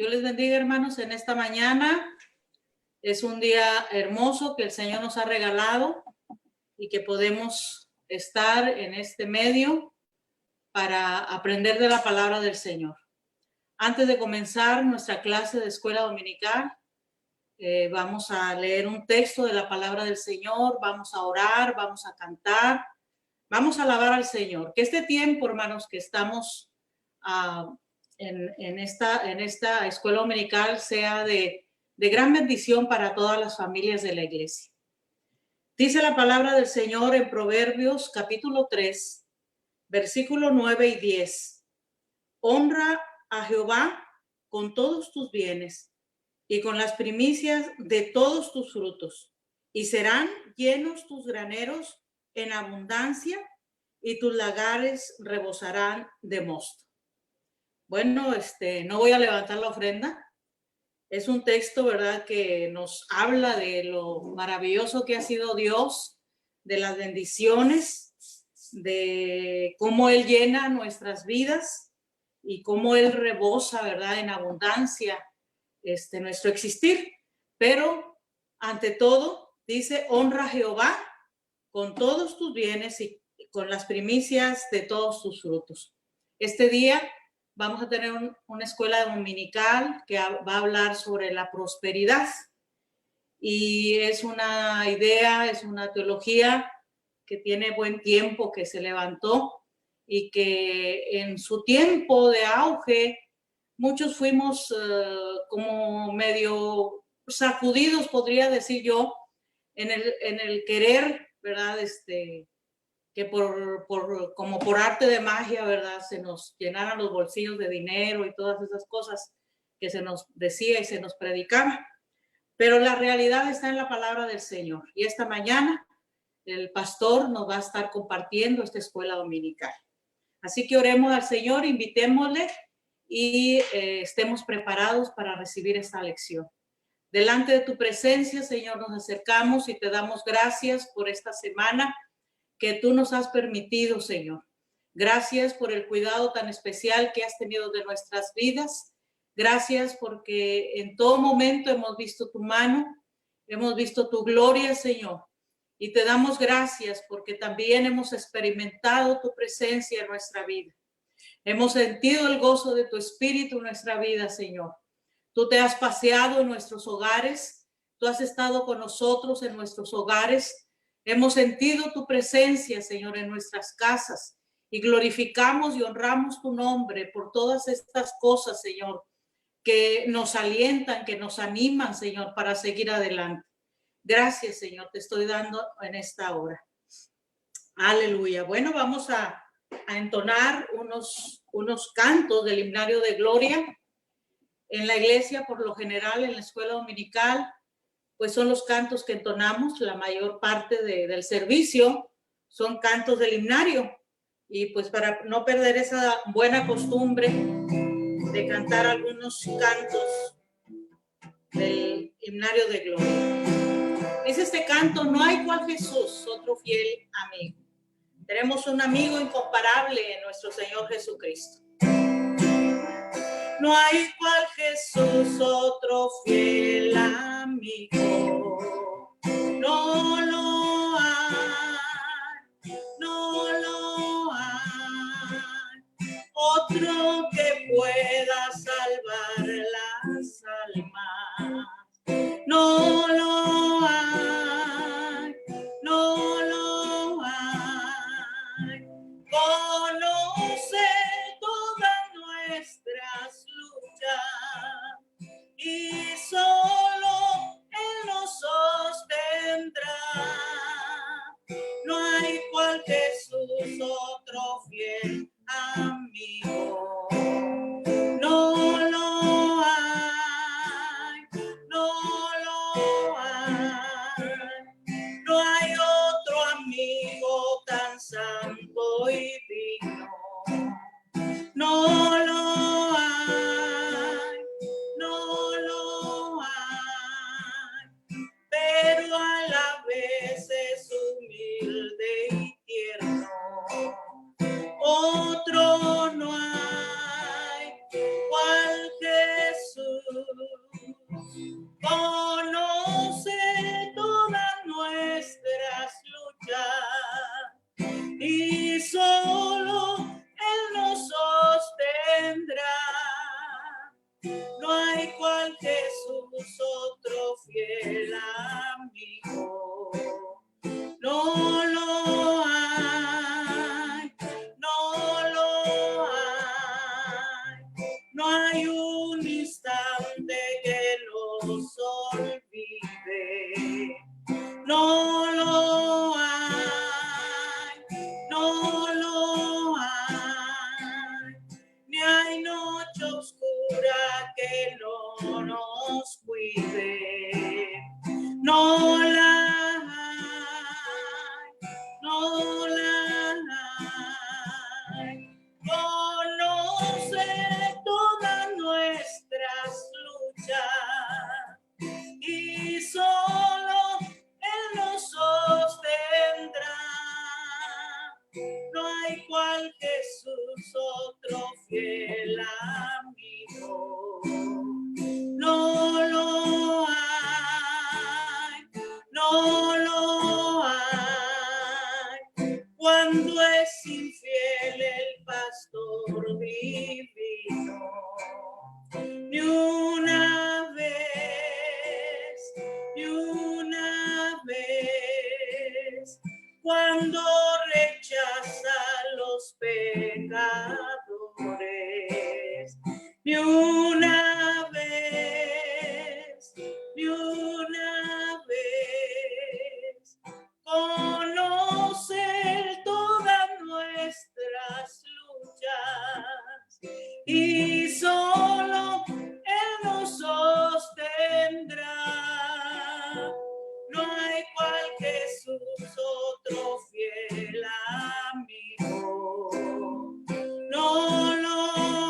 Dios les bendiga, hermanos, en esta mañana. Es un día hermoso que el Señor nos ha regalado y que podemos estar en este medio para aprender de la palabra del Señor. Antes de comenzar nuestra clase de escuela dominical, vamos a leer un texto de la palabra del Señor, vamos a orar, vamos a cantar, vamos a alabar al Señor. Que este tiempo, hermanos, que estamos en esta escuela dominical sea de gran bendición para todas las familias de la iglesia. Dice la palabra del Señor en Proverbios capítulo 3, versículo 9 y 10. Honra a Jehová con todos tus bienes y con las primicias de todos tus frutos, y serán llenos tus graneros en abundancia, y tus lagares rebosarán de mosto. Bueno, no voy a levantar la ofrenda. Es un texto, ¿verdad?, que nos habla de lo maravilloso que ha sido Dios, de las bendiciones, de cómo Él llena nuestras vidas y cómo Él rebosa, ¿verdad?, en abundancia nuestro existir. Pero, ante todo, dice, honra a Jehová con todos tus bienes y con las primicias de todos tus frutos. Este día vamos a tener una escuela dominical que va a hablar sobre la prosperidad. Y es una idea, es una teología que tiene buen tiempo, que se levantó y que en su tiempo de auge muchos fuimos como medio sacudidos, podría decir yo, en el querer, ¿verdad?, que como por arte de magia, ¿verdad?, se nos llenaran los bolsillos de dinero y todas esas cosas que se nos decía y se nos predicaba. Pero la realidad está en la palabra del Señor. Y esta mañana el pastor nos va a estar compartiendo esta escuela dominical. Así que oremos al Señor, invitémosle y estemos preparados para recibir esta lección. Delante de tu presencia, Señor, nos acercamos y te damos gracias por esta semana que tú nos has permitido, Señor. Gracias por el cuidado tan especial que has tenido de nuestras vidas. Gracias porque en todo momento hemos visto tu mano, hemos visto tu gloria, Señor. Y te damos gracias porque también hemos experimentado tu presencia en nuestra vida. Hemos sentido el gozo de tu espíritu en nuestra vida, Señor. Tú te has paseado en nuestros hogares, tú has estado con nosotros en nuestros hogares. Hemos sentido tu presencia, Señor, en nuestras casas y glorificamos y honramos tu nombre por todas estas cosas, Señor, que nos alientan, que nos animan, Señor, para seguir adelante. Gracias, Señor, te estoy dando en esta hora. Aleluya. Bueno, vamos a entonar unos cantos del himnario de gloria. En la iglesia, por lo general, en la escuela dominical, pues son los cantos que entonamos. La mayor parte del servicio son cantos del himnario. Y pues para no perder esa buena costumbre de cantar algunos cantos del himnario de gloria. Dice este canto: no hay cual Jesús, otro fiel amigo. Tenemos un amigo incomparable en nuestro Señor Jesucristo. No hay cual Jesús, otro fiel amigo. No lo hay, no lo hay. Otro que pueda salvar las almas. No lo hay, no lo hay. Conoce todas nuestras luchas y solo Él nos sostendrá. No hay cual Jesús, otro fiel amigo. No lo hay. conoce todas nuestras luchas y solo Él nos sostendrá. No hay cual Jesús, otro fiel amigo. No lo hay, no lo hay. No hay un instante que nos olvide. No lo hay, no lo hay. Ni hay noche oscura que no nos cuide. No la hay, no la hay. Conoce todas nuestras luchas y solo Él nos sostendrá. No hay cual Jesús, otro fiel amigo. No lo hay, no lo hay. Cuando es infiel el pastor divino, ni una vez, ni una vez, cuando rechaza a los pecadores, ni una vez, ni una vez, conoce todas nuestras luchas y solo Él nos sostendrá. No hay cual Jesús, otro fiel amigo. No lo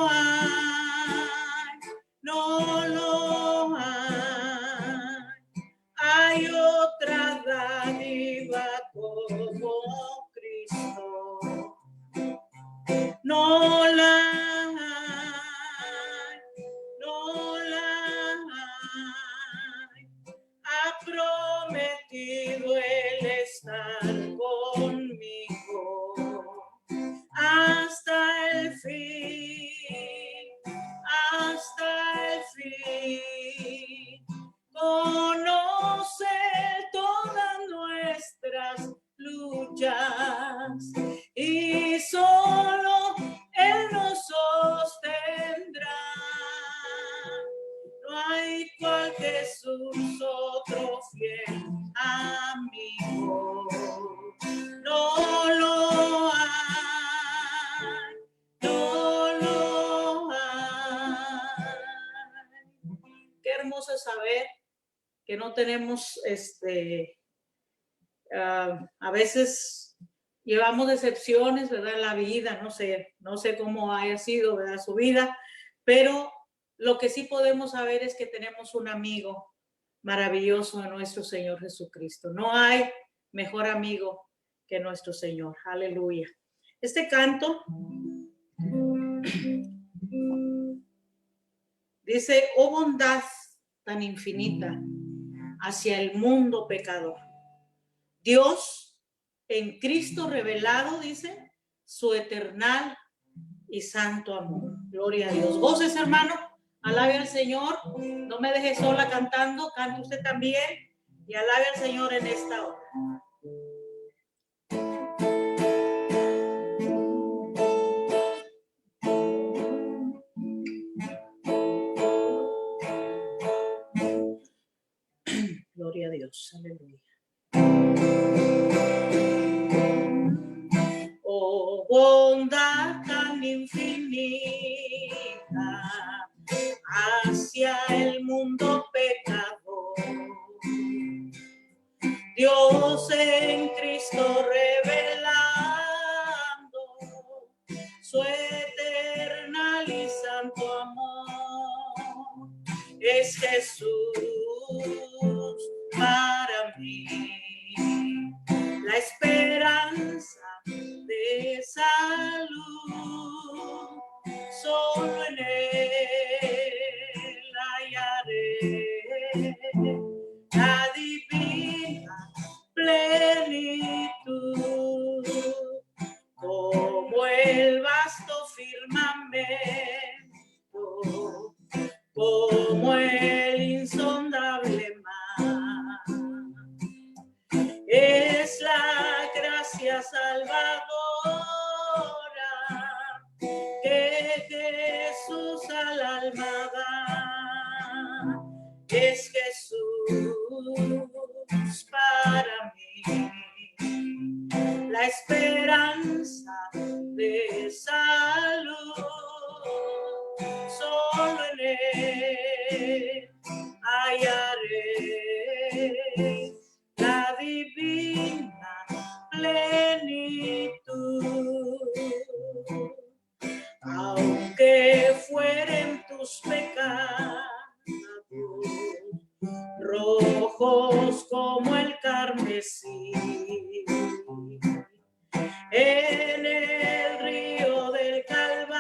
hay, no lo hay. Hay otra dádiva como Cristo. No la hay, no la hay. Ha prometido Él estar conmigo hasta el fin, hasta el fin. Conoce todas nuestras luchas y solo Él nos sostendrá. No hay cual Jesús, otro fiel amigo. No lo hay, no lo hay. Qué hermoso saber que no tenemos a veces llevamos decepciones, ¿verdad? En la vida, no sé cómo haya sido, ¿verdad? Su vida, pero lo que sí podemos saber es que tenemos un amigo maravilloso en nuestro Señor Jesucristo. No hay mejor amigo que nuestro Señor. Aleluya. Este canto dice, oh bondad tan infinita hacia el mundo pecador. Dios en Cristo revelado, dice, su eternal y santo amor. Gloria a Dios. Voces, hermano, alabe al Señor. No me deje sola cantando, cante usted también y alabe al Señor en esta hora. Gloria a Dios. Aleluya. Oh, bondad tan infinita hacia el mundo pecador. Dios en Cristo revelando su eternal y santo amor. Es Jesús para mí la esperanza de salud. Solo en Él hallaré es Jesús para mí, la esperanza de salud. Solo en Él hallaré la divina plenitud. Aunque fueren tus pecados rojos como el carmesí, en el río del Calvario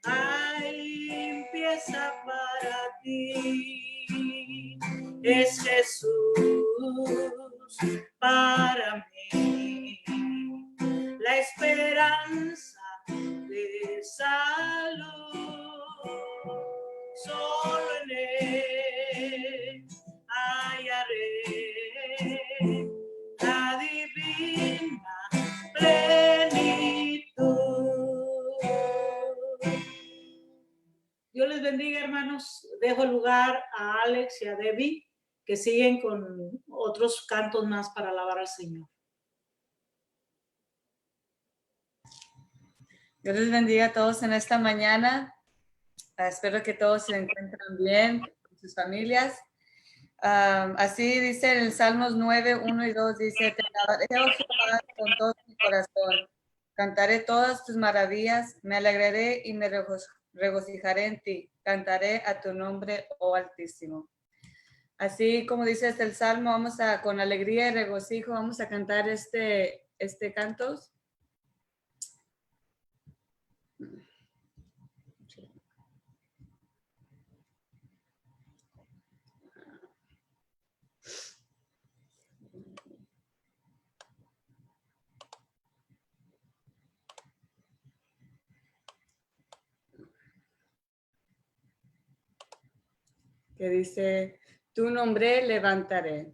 hay limpieza para ti. Es Jesús para mí, la esperanza de salud. Solo en Él hallaré la divina plenitud. Dios les bendiga, hermanos. Dejo lugar a Alex y a Debbie, que siguen con otros cantos más para alabar al Señor. Dios les bendiga a todos en esta mañana. Espero que todos se encuentren bien con sus familias. Así dice en el Salmos 9, 1 y 2, dice: te alabaré, oh Jehová, con todo mi corazón. Cantaré todas tus maravillas, me alegraré y me regocijaré en ti. Cantaré a tu nombre, oh Altísimo. Así como dice el Salmo, vamos a, con alegría y regocijo, vamos a cantar este cantos. Que dice: tu nombre levantaré.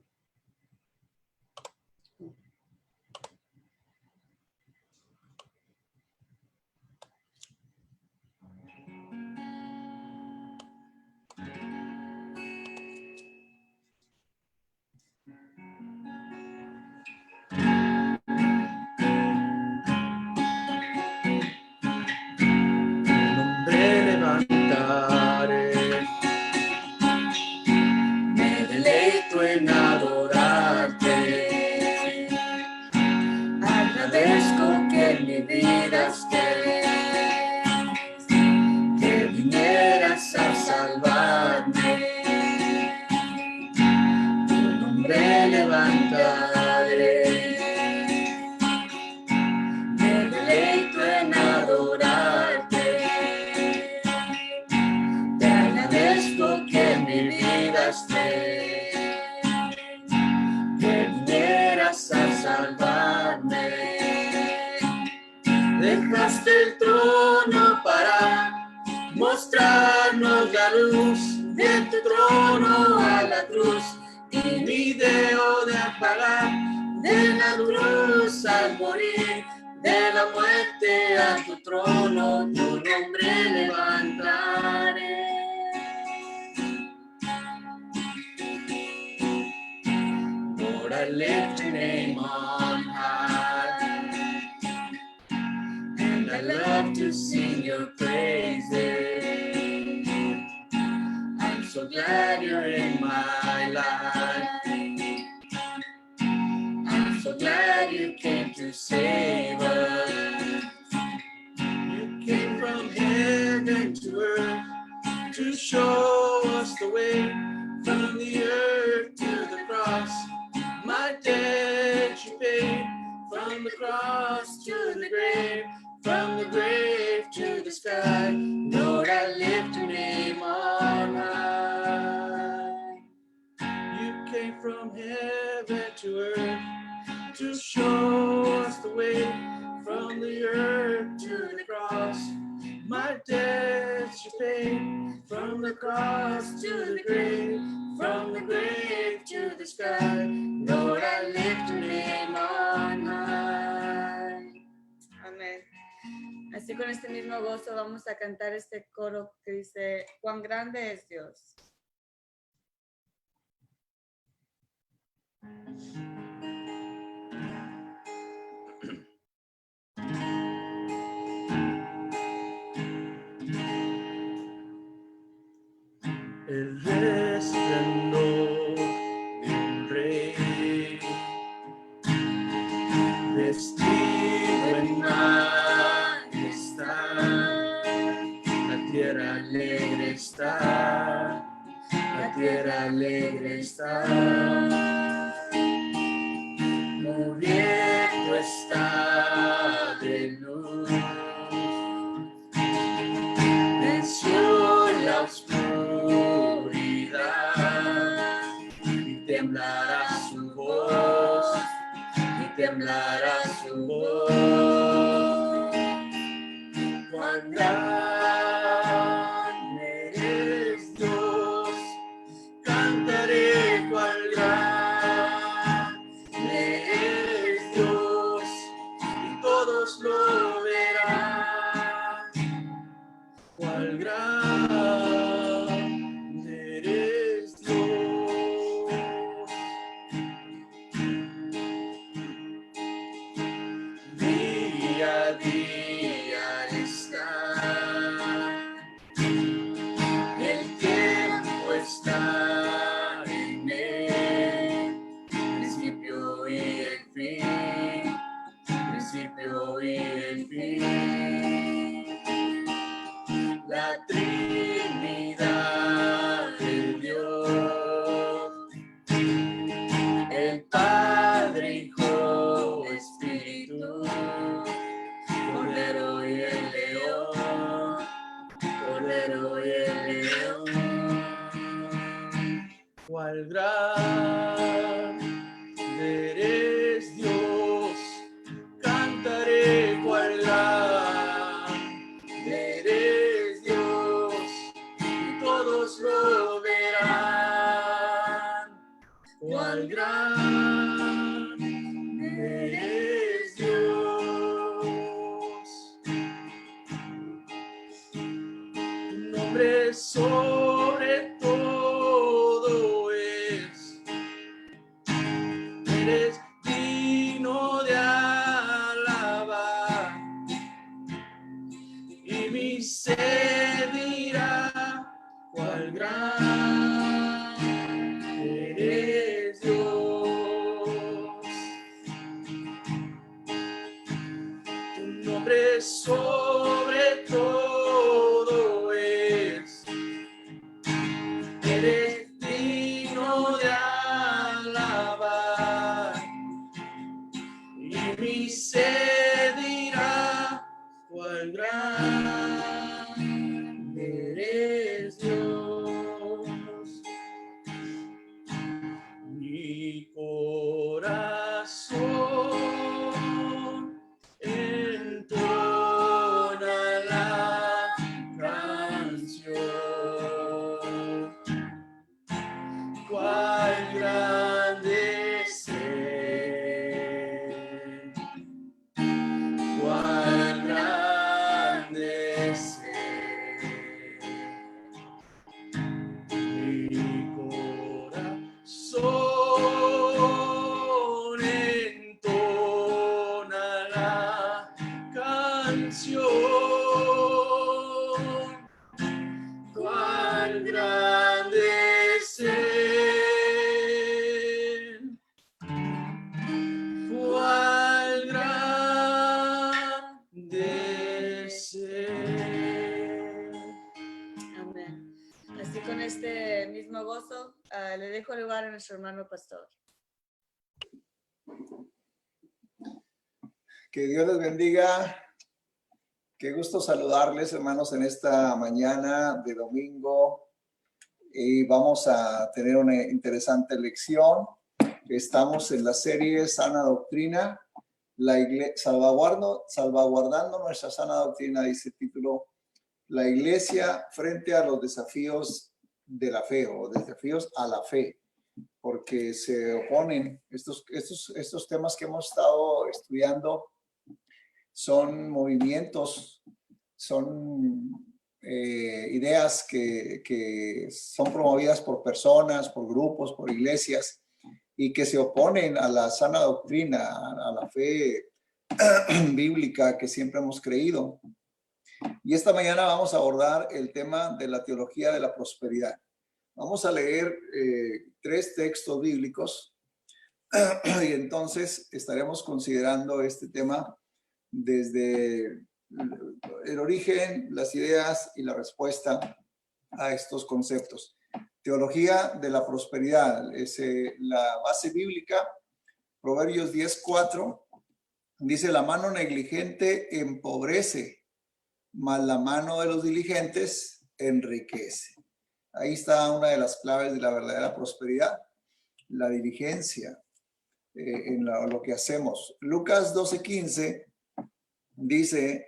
Me deleito en adorarte, agradezco que mi vida estés, que vinieras a salvarme, tu nombre levantaré. Me deleito en adorarte, te agradezco que mi vida estés, que vinieras a salvarme. Dejaste el trono para mostrarnos la luz, de tu trono a la cruz, y mi debo de apagar, de la cruz al morir, de la muerte a tu trono, tu nombre levantaré. Lord, I lift your name on high, and I love to sing your praises. I'm so glad you're in my life. I'm so glad you came to save us. You came from heaven to earth to show us the way, from the earth to the cross. My debt you paid, from the cross to the grave, from the grave to the sky. Lord, I lift your name on high. You came from heaven to earth to show us the way, from the earth to the cross. My debts you paid, from the cross to the grave, from the grave to the sky. Lord, I lift your name on high. Amén. Así Así con este mismo gozo vamos a cantar este coro que dice, cuán grande es Dios. El resplandor de un rey, vestido en majestad, la tierra alegre está, la tierra alegre está, cubierto está de luz, venció la oscuridad y temblará su voz, y temblará su voz. Cuán grande eres Dios, cantaré cuán grande eres Dios, y todos lo verán. Cuán grande eres Dios. Día a día está, el tiempo está en él, principio y el fin, principio y el fin. La Trinidad de Dios, el Padre, Hijo, Espíritu, Cordero y el León, Cordero y el León. Cuál grande eres Dios, cantaré cuál grande eres Dios, y todos lo verán. Cuál grande eres Dios. Tu nombre sobre todo es. Eres digno de alabar, y mi sed dirá cuál grande eres Dios. Tu nombre sobre todo es. Eres digno de alabar, y mi sed dirá cuál grande eres Dios. Mi corazón entona la canción. Cuál grande es Él, cuál grande es Él. Mi corazón entona la canción. Cuán grande es Él, cuán grande es Él. Amén. Así con este mismo gozo, le dejo lugar a nuestro hermano pastor. Que Dios les bendiga. Qué gusto saludarles, hermanos, en esta mañana de domingo. Y vamos a tener una interesante lección. Estamos en la serie Sana Doctrina, salvaguardando nuestra sana doctrina, dice el título, la iglesia frente a los desafíos de la fe o desafíos a la fe, porque se oponen estos temas que hemos estado estudiando. Son movimientos son ideas que son promovidas por personas, por grupos, por iglesias y que se oponen a la sana doctrina, a la fe bíblica que siempre hemos creído. Y esta mañana vamos a abordar el tema de la teología de la prosperidad. Vamos a leer 3 textos bíblicos y entonces estaremos considerando este tema desde el origen, las ideas y la respuesta a estos conceptos. Teología de la prosperidad es la base bíblica. Proverbios 10:4 dice: la mano negligente empobrece, mas la mano de los diligentes enriquece. Ahí está una de las claves de la verdadera prosperidad, la diligencia en lo que hacemos. Lucas 12:15 dice,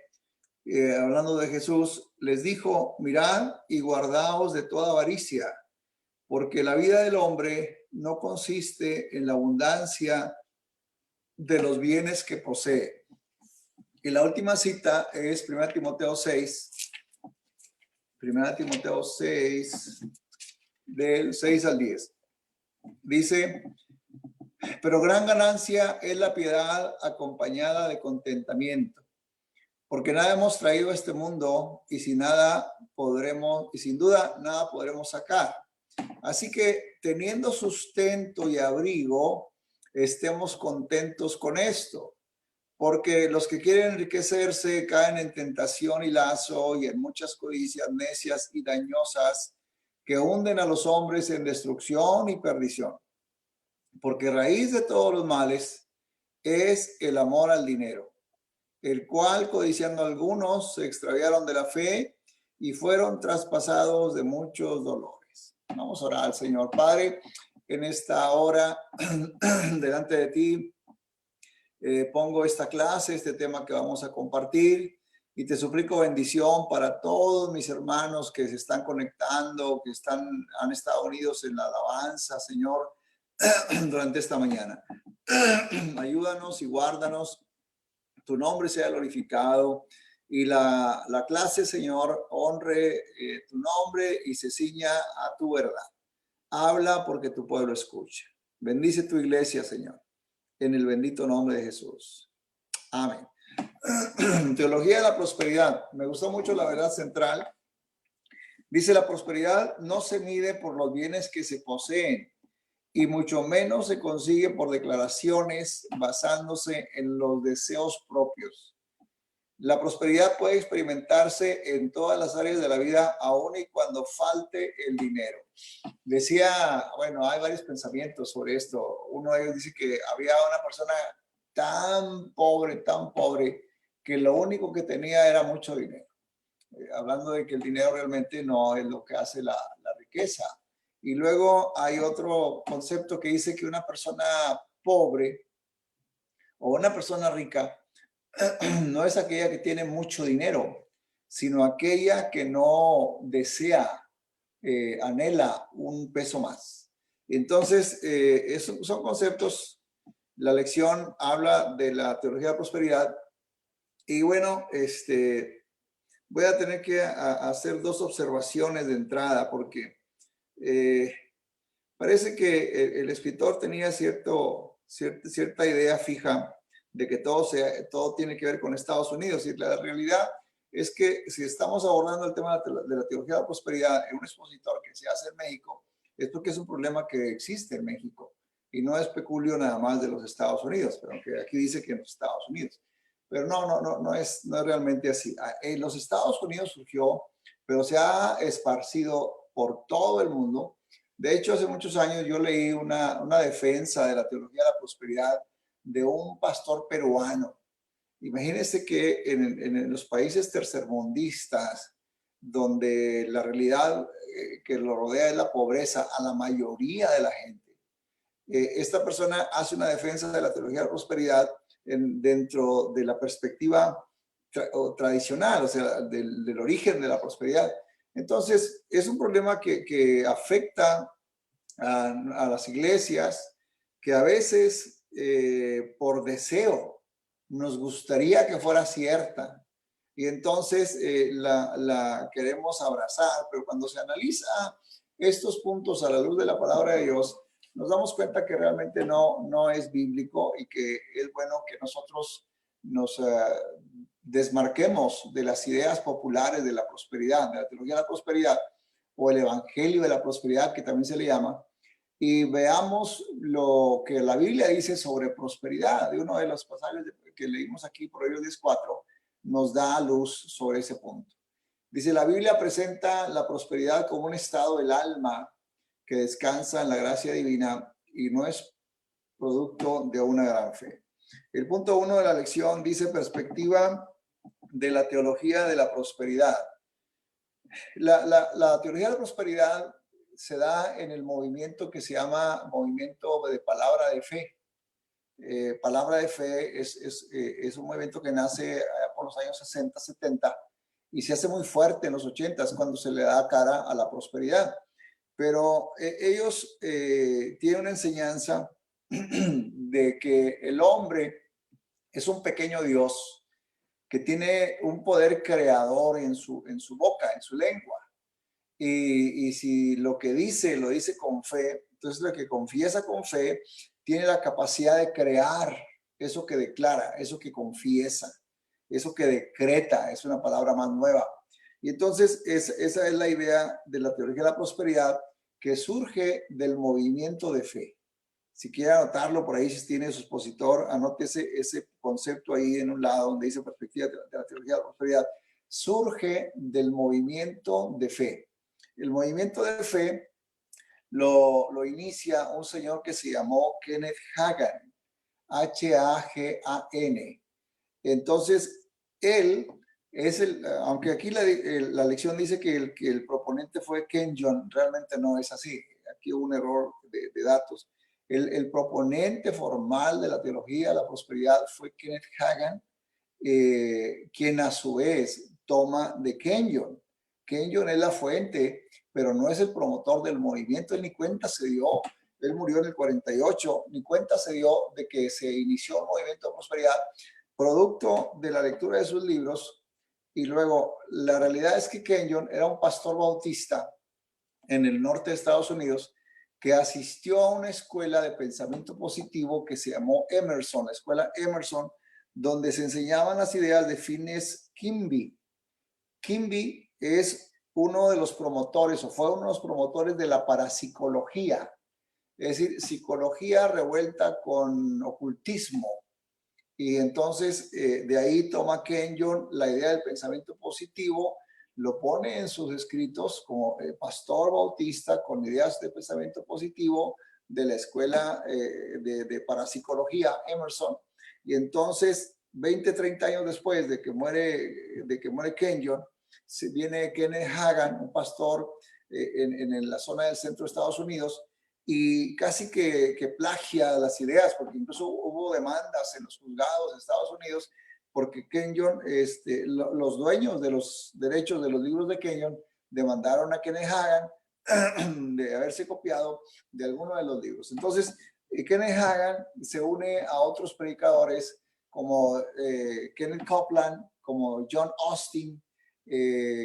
hablando de Jesús, les dijo: mirad y guardaos de toda avaricia, porque la vida del hombre no consiste en la abundancia de los bienes que posee. Y la última cita es 1 Timoteo 6, 1 Timoteo 6, del 6 al 10. Dice: pero gran ganancia es la piedad acompañada de contentamiento, porque nada hemos traído a este mundo y sin duda nada podremos sacar. Así que teniendo sustento y abrigo, estemos contentos con esto. Porque los que quieren enriquecerse caen en tentación y lazo y en muchas codicias necias y dañosas que hunden a los hombres en destrucción y perdición. Porque raíz de todos los males es el amor al dinero, el cual, codiciando algunos, se extraviaron de la fe y fueron traspasados de muchos dolores. Vamos a orar al Señor. Padre, en esta hora, delante de ti, pongo esta clase, este tema que vamos a compartir, y te suplico bendición para todos mis hermanos que se están conectando, que han estado unidos en la alabanza, Señor, durante esta mañana. Ayúdanos y guárdanos, tu nombre sea glorificado y la clase, Señor, honre tu nombre y se ciña a tu verdad. Habla porque tu pueblo escucha. Bendice tu iglesia, Señor, en el bendito nombre de Jesús. Amén. Teología de la prosperidad. Me gustó mucho la verdad central. Dice: la prosperidad no se mide por los bienes que se poseen y mucho menos se consigue por declaraciones basándose en los deseos propios. La prosperidad puede experimentarse en todas las áreas de la vida, aun y cuando falte el dinero. Decía, bueno, hay varios pensamientos sobre esto. Uno de ellos dice que había una persona tan pobre, que lo único que tenía era mucho dinero. Hablando de que el dinero realmente no es lo que hace la riqueza. Y luego hay otro concepto que dice que una persona pobre o una persona rica no es aquella que tiene mucho dinero, sino aquella que no desea, anhela un peso más. Entonces, esos son conceptos. La lección habla de la teología de la prosperidad. Y bueno, voy a tener que hacer 2 observaciones de entrada, porque parece que el escritor tenía cierta idea fija de que todo tiene que ver con Estados Unidos, y la realidad es que si estamos abordando el tema de la teología de la prosperidad en un expositor que se hace en México, es porque es un problema que existe en México y no es peculio nada más de los Estados Unidos, pero que aquí dice que en los Estados Unidos. Pero no es realmente así. En los Estados Unidos surgió, pero se ha esparcido por todo el mundo. De hecho, hace muchos años yo leí una defensa de la teología de la prosperidad de un pastor peruano. Imagínense que en los países tercermundistas, donde la realidad que lo rodea es la pobreza a la mayoría de la gente, esta persona hace una defensa de la teología de la prosperidad dentro de la perspectiva tradicional, o sea, del origen de la prosperidad. Entonces, es un problema que afecta a las iglesias, que a veces por deseo nos gustaría que fuera cierta, y entonces la queremos abrazar, pero cuando se analiza estos puntos a la luz de la palabra de Dios, nos damos cuenta que realmente no es bíblico y que es bueno que nosotros nos desmarquemos de las ideas populares de la prosperidad, de la teología de la prosperidad o el evangelio de la prosperidad, que también se le llama, y veamos lo que la Biblia dice sobre prosperidad. De uno de los pasajes que leímos aquí, Proverbios 10:4, nos da luz sobre ese punto. Dice, la Biblia presenta la prosperidad como un estado del alma que descansa en la gracia divina y no es producto de una gran fe. El punto 1 de la lección dice perspectiva de la teología de la prosperidad. La teología de la prosperidad se da en el movimiento que se llama movimiento de palabra de fe. Palabra de fe es un movimiento que nace por los años 60, 70 y se hace muy fuerte en los 80 cuando se le da cara a la prosperidad. Pero ellos tienen una enseñanza de que el hombre es un pequeño Dios que tiene un poder creador en su boca, en su lengua. Y si lo que dice, lo dice con fe, entonces lo que confiesa con fe tiene la capacidad de crear eso que declara, eso que confiesa, eso que decreta, es una palabra más nueva. Y entonces esa es la idea de la teología de la prosperidad que surge del movimiento de fe. Si quiere anotarlo por ahí, si tiene su expositor, anote ese concepto ahí en un lado donde dice perspectiva de la teología de la prosperidad. Surge del movimiento de fe. El movimiento de fe lo inicia un señor que se llamó Kenneth Hagin, H-A-G-A-N. Entonces, él es aunque aquí la lección dice que el proponente fue Kenyon, realmente no es así. Aquí hubo un error de datos. El proponente formal de la teología de la prosperidad fue Kenneth Hagin, quien a su vez toma de Kenyon. Kenyon es la fuente, pero no es el promotor del movimiento. Él ni cuenta se dio. Él murió en el 48, ni cuenta se dio de que se inició un movimiento de prosperidad producto de la lectura de sus libros. Y luego, la realidad es que Kenyon era un pastor bautista en el norte de Estados Unidos que asistió a una escuela de pensamiento positivo que se llamó Emerson, la escuela Emerson, donde se enseñaban las ideas de Phineas Kimby. Kimby es uno de los promotores, o fue uno de los promotores de la parapsicología, es decir, psicología revuelta con ocultismo. Y entonces de ahí toma Kenyon la idea del pensamiento positivo, lo pone en sus escritos como pastor bautista con ideas de pensamiento positivo de la escuela de parapsicología Emerson. Y entonces 20, 30 años después de que muere Kenyon, viene Kenneth Hagin, un pastor en la zona del centro de Estados Unidos, y casi que plagia las ideas, porque incluso hubo demandas en los juzgados de Estados Unidos, porque Kenyon, los dueños de los derechos de los libros de Kenyon demandaron a Kenneth Hagin de haberse copiado de alguno de los libros. Entonces, Kenneth Hagin se une a otros predicadores como Kenneth Copeland, como John Austin,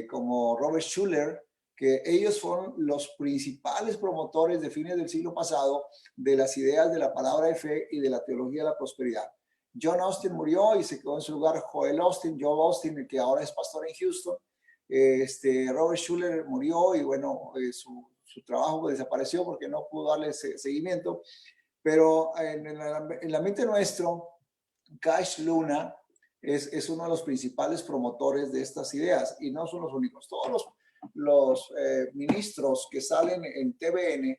como Robert Schuller, que ellos fueron los principales promotores de fines del siglo pasado de las ideas de la palabra de fe y de la teología de la prosperidad. John Austin murió y se quedó en su lugar Joel Austin, el que ahora es pastor en Houston. Robert Schuller murió y bueno, su trabajo desapareció porque no pudo darle seguimiento. Pero en el ambiente nuestro, Cash Luna es uno de los principales promotores de estas ideas y no son los únicos. Todos los ministros que salen en TBN,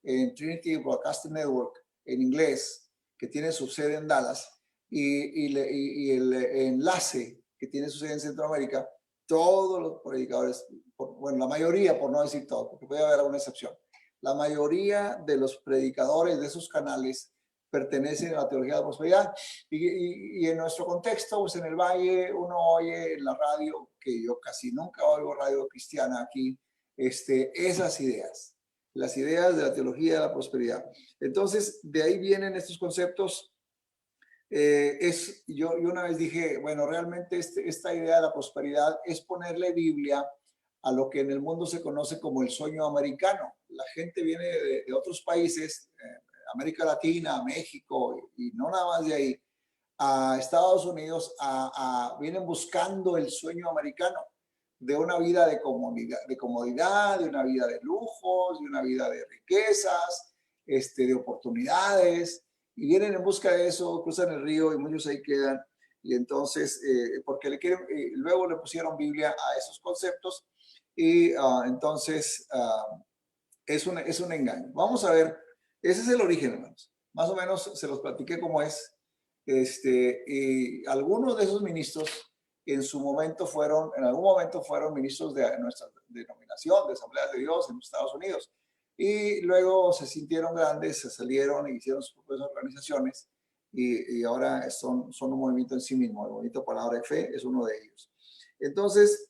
en Trinity Broadcasting Network, en inglés, que tiene su sede en Dallas, y el enlace que tiene su sede en Centroamérica, todos los predicadores, bueno, la mayoría, por no decir todo, porque puede haber alguna excepción, la mayoría de los predicadores de esos canales pertenecen a la teología de la prosperidad. Y en nuestro contexto, pues en el Valle, uno oye en la radio, que yo casi nunca oigo radio cristiana aquí, esas ideas, las ideas de la teología de la prosperidad. Entonces, de ahí vienen estos conceptos Yo una vez dije, bueno, realmente esta idea de la prosperidad es ponerle Biblia a lo que en el mundo se conoce como el sueño americano. La gente viene de otros países, América Latina, México, y no nada más de ahí, a Estados Unidos, vienen buscando el sueño americano de una vida de comodidad, de una vida de lujos, de una vida de riquezas, de oportunidades, y vienen en busca de eso, cruzan el río y muchos ahí quedan. Y entonces, porque luego le pusieron Biblia a esos conceptos, y entonces es un engaño. Vamos a ver, ese es el origen, hermanos. Más o menos se los platiqué cómo es. Y algunos de esos ministros en algún momento fueron ministros de nuestra denominación, de Asambleas de Dios en los Estados Unidos. Y luego se sintieron grandes, se salieron y hicieron sus propias organizaciones, y ahora son un movimiento en sí mismo. El movimiento Palabra de Fe es uno de ellos. Entonces,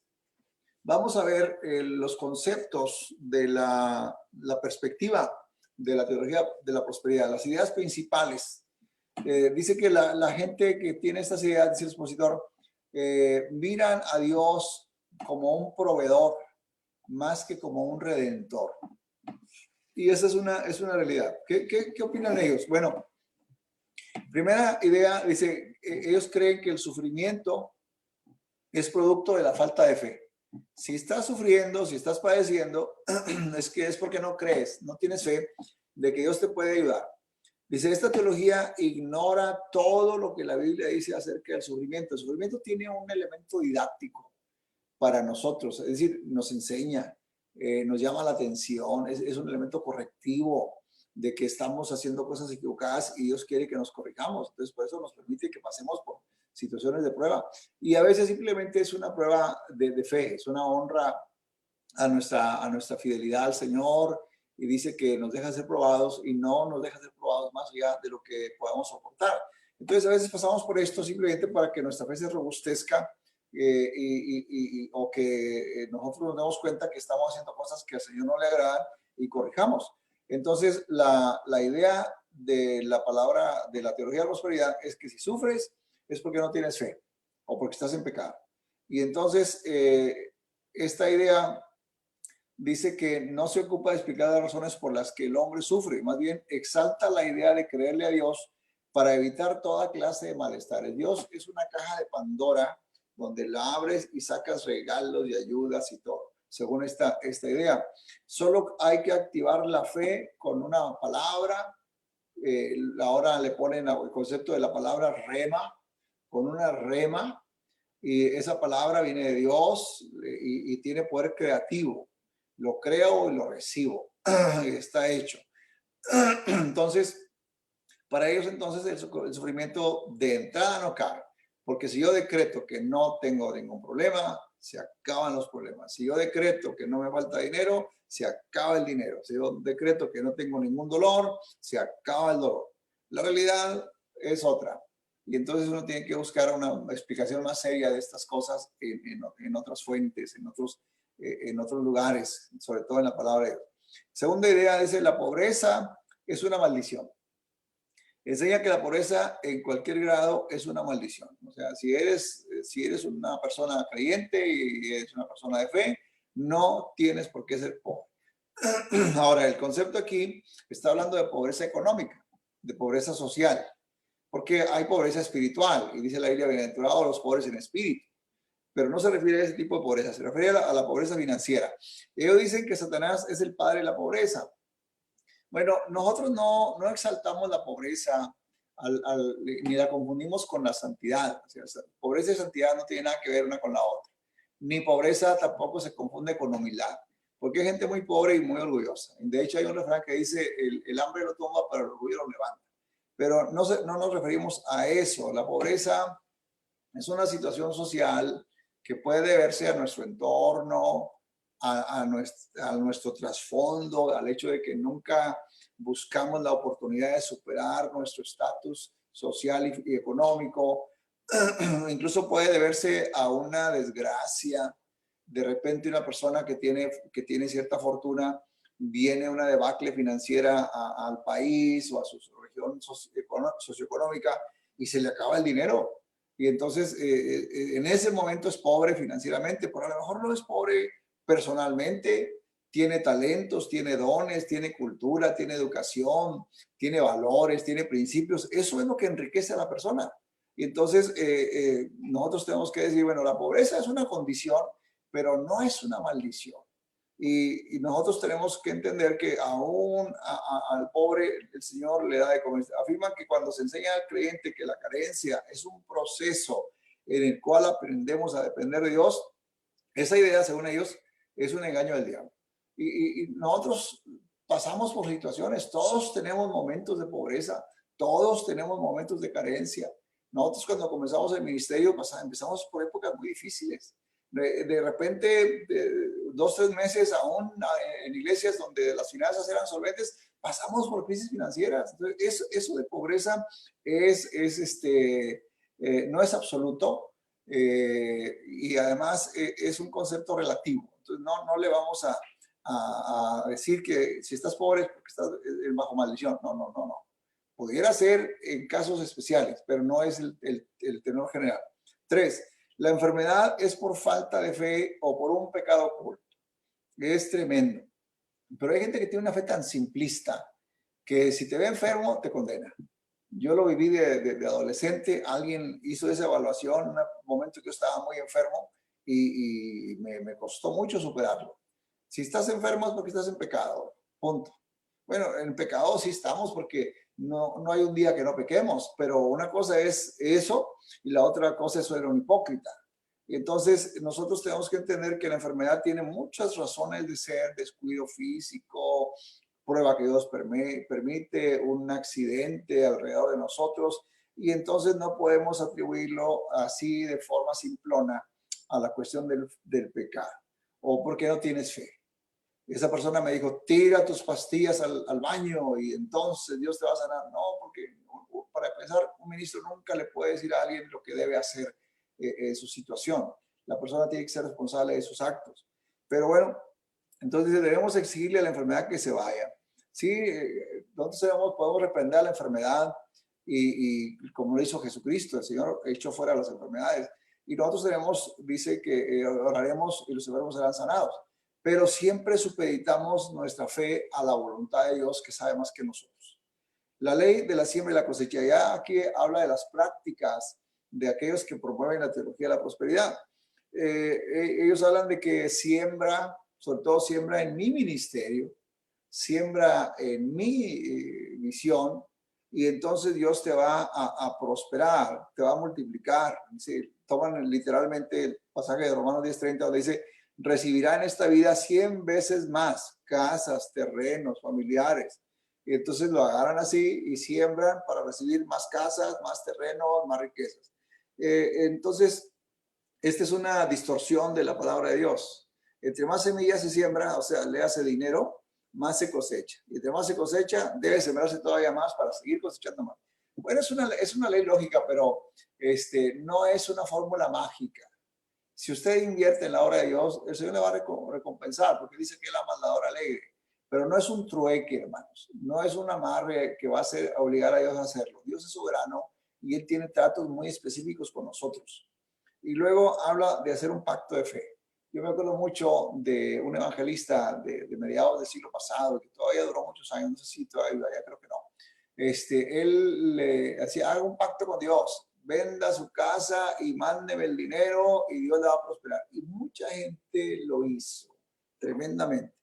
vamos a ver los conceptos de la perspectiva de la teología de la prosperidad, las ideas principales. Dice que la gente que tiene estas ideas, dice el expositor, miran a Dios como un proveedor más que como un redentor. Y esa es una realidad. ¿Qué opinan ellos? Bueno, primera idea, dice, ellos creen que el sufrimiento es producto de la falta de fe. Si estás sufriendo, si estás padeciendo, es porque no crees, no tienes fe de que Dios te puede ayudar. Dice, esta teología ignora todo lo que la Biblia dice acerca del sufrimiento. El sufrimiento tiene un elemento didáctico para nosotros, es decir, nos enseña, nos llama la atención, es un elemento correctivo de que estamos haciendo cosas equivocadas y Dios quiere que nos corrijamos. Entonces, por eso nos permite que pasemos por situaciones de prueba. Y a veces simplemente es una prueba de fe, es una honra a nuestra fidelidad al Señor, y dice que nos deja ser probados y no nos deja ser probados más allá de lo que podamos soportar. Entonces, a veces pasamos por esto simplemente para que nuestra fe se robustezca, o que nosotros nos demos cuenta que estamos haciendo cosas que al Señor no le agradan y corrijamos. Entonces, la idea de la palabra, de la teología de la prosperidad, es que si sufres es porque no tienes fe o porque estás en pecado. Y entonces, esta idea dice que no se ocupa de explicar las razones por las que el hombre sufre, más bien exalta la idea de creerle a Dios para evitar toda clase de malestares. Dios es una caja de Pandora donde la abres y sacas regalos y ayudas y todo, según esta idea. Solo hay que activar la fe con una palabra. Ahora le ponen el concepto de la palabra rema, con una rema, y esa palabra viene de Dios y tiene poder creativo. Lo creo y lo recibo. Está hecho. Entonces, para ellos entonces el sufrimiento de entrada no cabe. Porque si yo decreto que no tengo ningún problema, se acaban los problemas. Si yo decreto que no me falta dinero, se acaba el dinero. Si yo decreto que no tengo ningún dolor, se acaba el dolor. La realidad es otra. Y entonces uno tiene que buscar una explicación más seria de estas cosas en otras fuentes, en otros lugares, sobre todo en la palabra de Dios. Segunda idea dice, la pobreza es una maldición. Enseña que la pobreza en cualquier grado es una maldición. O sea, si eres una persona creyente y eres una persona de fe, no tienes por qué ser pobre. Ahora, el concepto aquí está hablando de pobreza económica, de pobreza social, porque hay pobreza espiritual, y dice la Biblia, bienaventurados los pobres en espíritu. Pero no se refiere a ese tipo de pobreza, se refiere a la pobreza financiera. Ellos dicen que Satanás es el padre de la pobreza. Bueno, nosotros no exaltamos la pobreza ni la confundimos con la santidad. O sea, pobreza y santidad no tienen nada que ver una con la otra. Ni pobreza tampoco se confunde con humildad, porque hay gente muy pobre y muy orgullosa. De hecho, hay un refrán que dice, el hambre lo tumba, pero el orgullo lo levanta. Pero no nos referimos a eso. La pobreza es una situación social que puede deberse a nuestro entorno, a nuestro trasfondo, al hecho de que nunca buscamos la oportunidad de superar nuestro estatus social y económico. Incluso puede deberse a una desgracia. De repente una persona que tiene cierta fortuna, viene una debacle financiera al país o a su región socioeconómica, y se le acaba el dinero. Y entonces en ese momento es pobre financieramente, pero a lo mejor no es pobre personalmente. Tiene talentos, tiene dones, tiene cultura, tiene educación, tiene valores, tiene principios. Eso es lo que enriquece a la persona. Y entonces nosotros tenemos que decir, bueno, la pobreza es una condición, pero no es una maldición. Y nosotros tenemos que entender que aún al pobre el Señor le da de comer. Afirman que cuando se enseña al creyente que la carencia es un proceso en el cual aprendemos a depender de Dios, esa idea, según ellos, es un engaño del diablo. Y nosotros pasamos por situaciones, todos tenemos momentos de pobreza, todos tenemos momentos de carencia. Nosotros cuando comenzamos el ministerio empezamos por épocas muy difíciles. De repente, 2, 3 meses aún en iglesias donde las finanzas eran solventes, pasamos por crisis financieras. Entonces, eso de pobreza no es absoluto. Y además es un concepto relativo. Entonces no le vamos a decir que si estás pobre es porque estás bajo maldición. No. Pudiera ser en casos especiales, pero no es el tenor general. 3, la enfermedad es por falta de fe o por un pecado oculto. Es tremendo. Pero hay gente que tiene una fe tan simplista que si te ve enfermo, te condena. Yo lo viví de adolescente. Alguien hizo esa evaluación en un momento que yo estaba muy enfermo y me costó mucho superarlo. Si estás enfermo es porque estás en pecado, punto. Bueno, en pecado sí estamos porque no hay un día que no pequemos, pero una cosa es eso y la otra cosa es ser un hipócrita. Y entonces nosotros tenemos que entender que la enfermedad tiene muchas razones de ser: descuido físico, prueba que Dios permite, un accidente alrededor de nosotros, y entonces no podemos atribuirlo así de forma simplona a la cuestión del pecado. O porque no tienes fe. Esa persona me dijo, tira tus pastillas al baño y entonces Dios te va a sanar. No, porque para empezar, un ministro nunca le puede decir a alguien lo que debe hacer en su situación. La persona tiene que ser responsable de sus actos. Pero bueno, entonces debemos exigirle a la enfermedad que se vaya. Sí, nosotros podemos reprender a la enfermedad y como lo hizo Jesucristo, el Señor echó fuera las enfermedades. Y nosotros dice que oraremos y los enfermos serán sanados. Pero siempre supeditamos nuestra fe a la voluntad de Dios, que sabe más que nosotros. La ley de la siembra y la cosecha, ya aquí habla de las prácticas de aquellos que promueven la teología de la prosperidad. Ellos hablan de que siembra, sobre todo siembra en mi ministerio, siembra en mi visión, y entonces Dios te va a prosperar, te va a multiplicar. ¿Sí? Toman literalmente el pasaje de Romanos 10:30, donde dice, recibirá en esta vida 100 veces más casas, terrenos, familiares. Y entonces lo agarran así y siembran para recibir más casas, más terrenos, más riquezas. Entonces, esta es una distorsión de la palabra de Dios. Entre más semillas se siembra, o sea, le hace dinero, más se cosecha. Y entre más se cosecha, debe sembrarse todavía más para seguir cosechando más. Bueno, es una ley lógica, pero no es una fórmula mágica. Si usted invierte en la obra de Dios, el Señor le va a recompensar, porque dice que Él ama la hora alegre. Pero no es un trueque, hermanos. No es un amarre que va a obligar a Dios a hacerlo. Dios es soberano y Él tiene tratos muy específicos con nosotros. Y luego habla de hacer un pacto de fe. Yo me acuerdo mucho de un evangelista de mediados del siglo pasado, que todavía duró muchos años, no sé si todavía, ya creo que no. Él le hacía, haga un pacto con Dios, venda su casa y mándeme el dinero y Dios le va a prosperar. Y mucha gente lo hizo, tremendamente.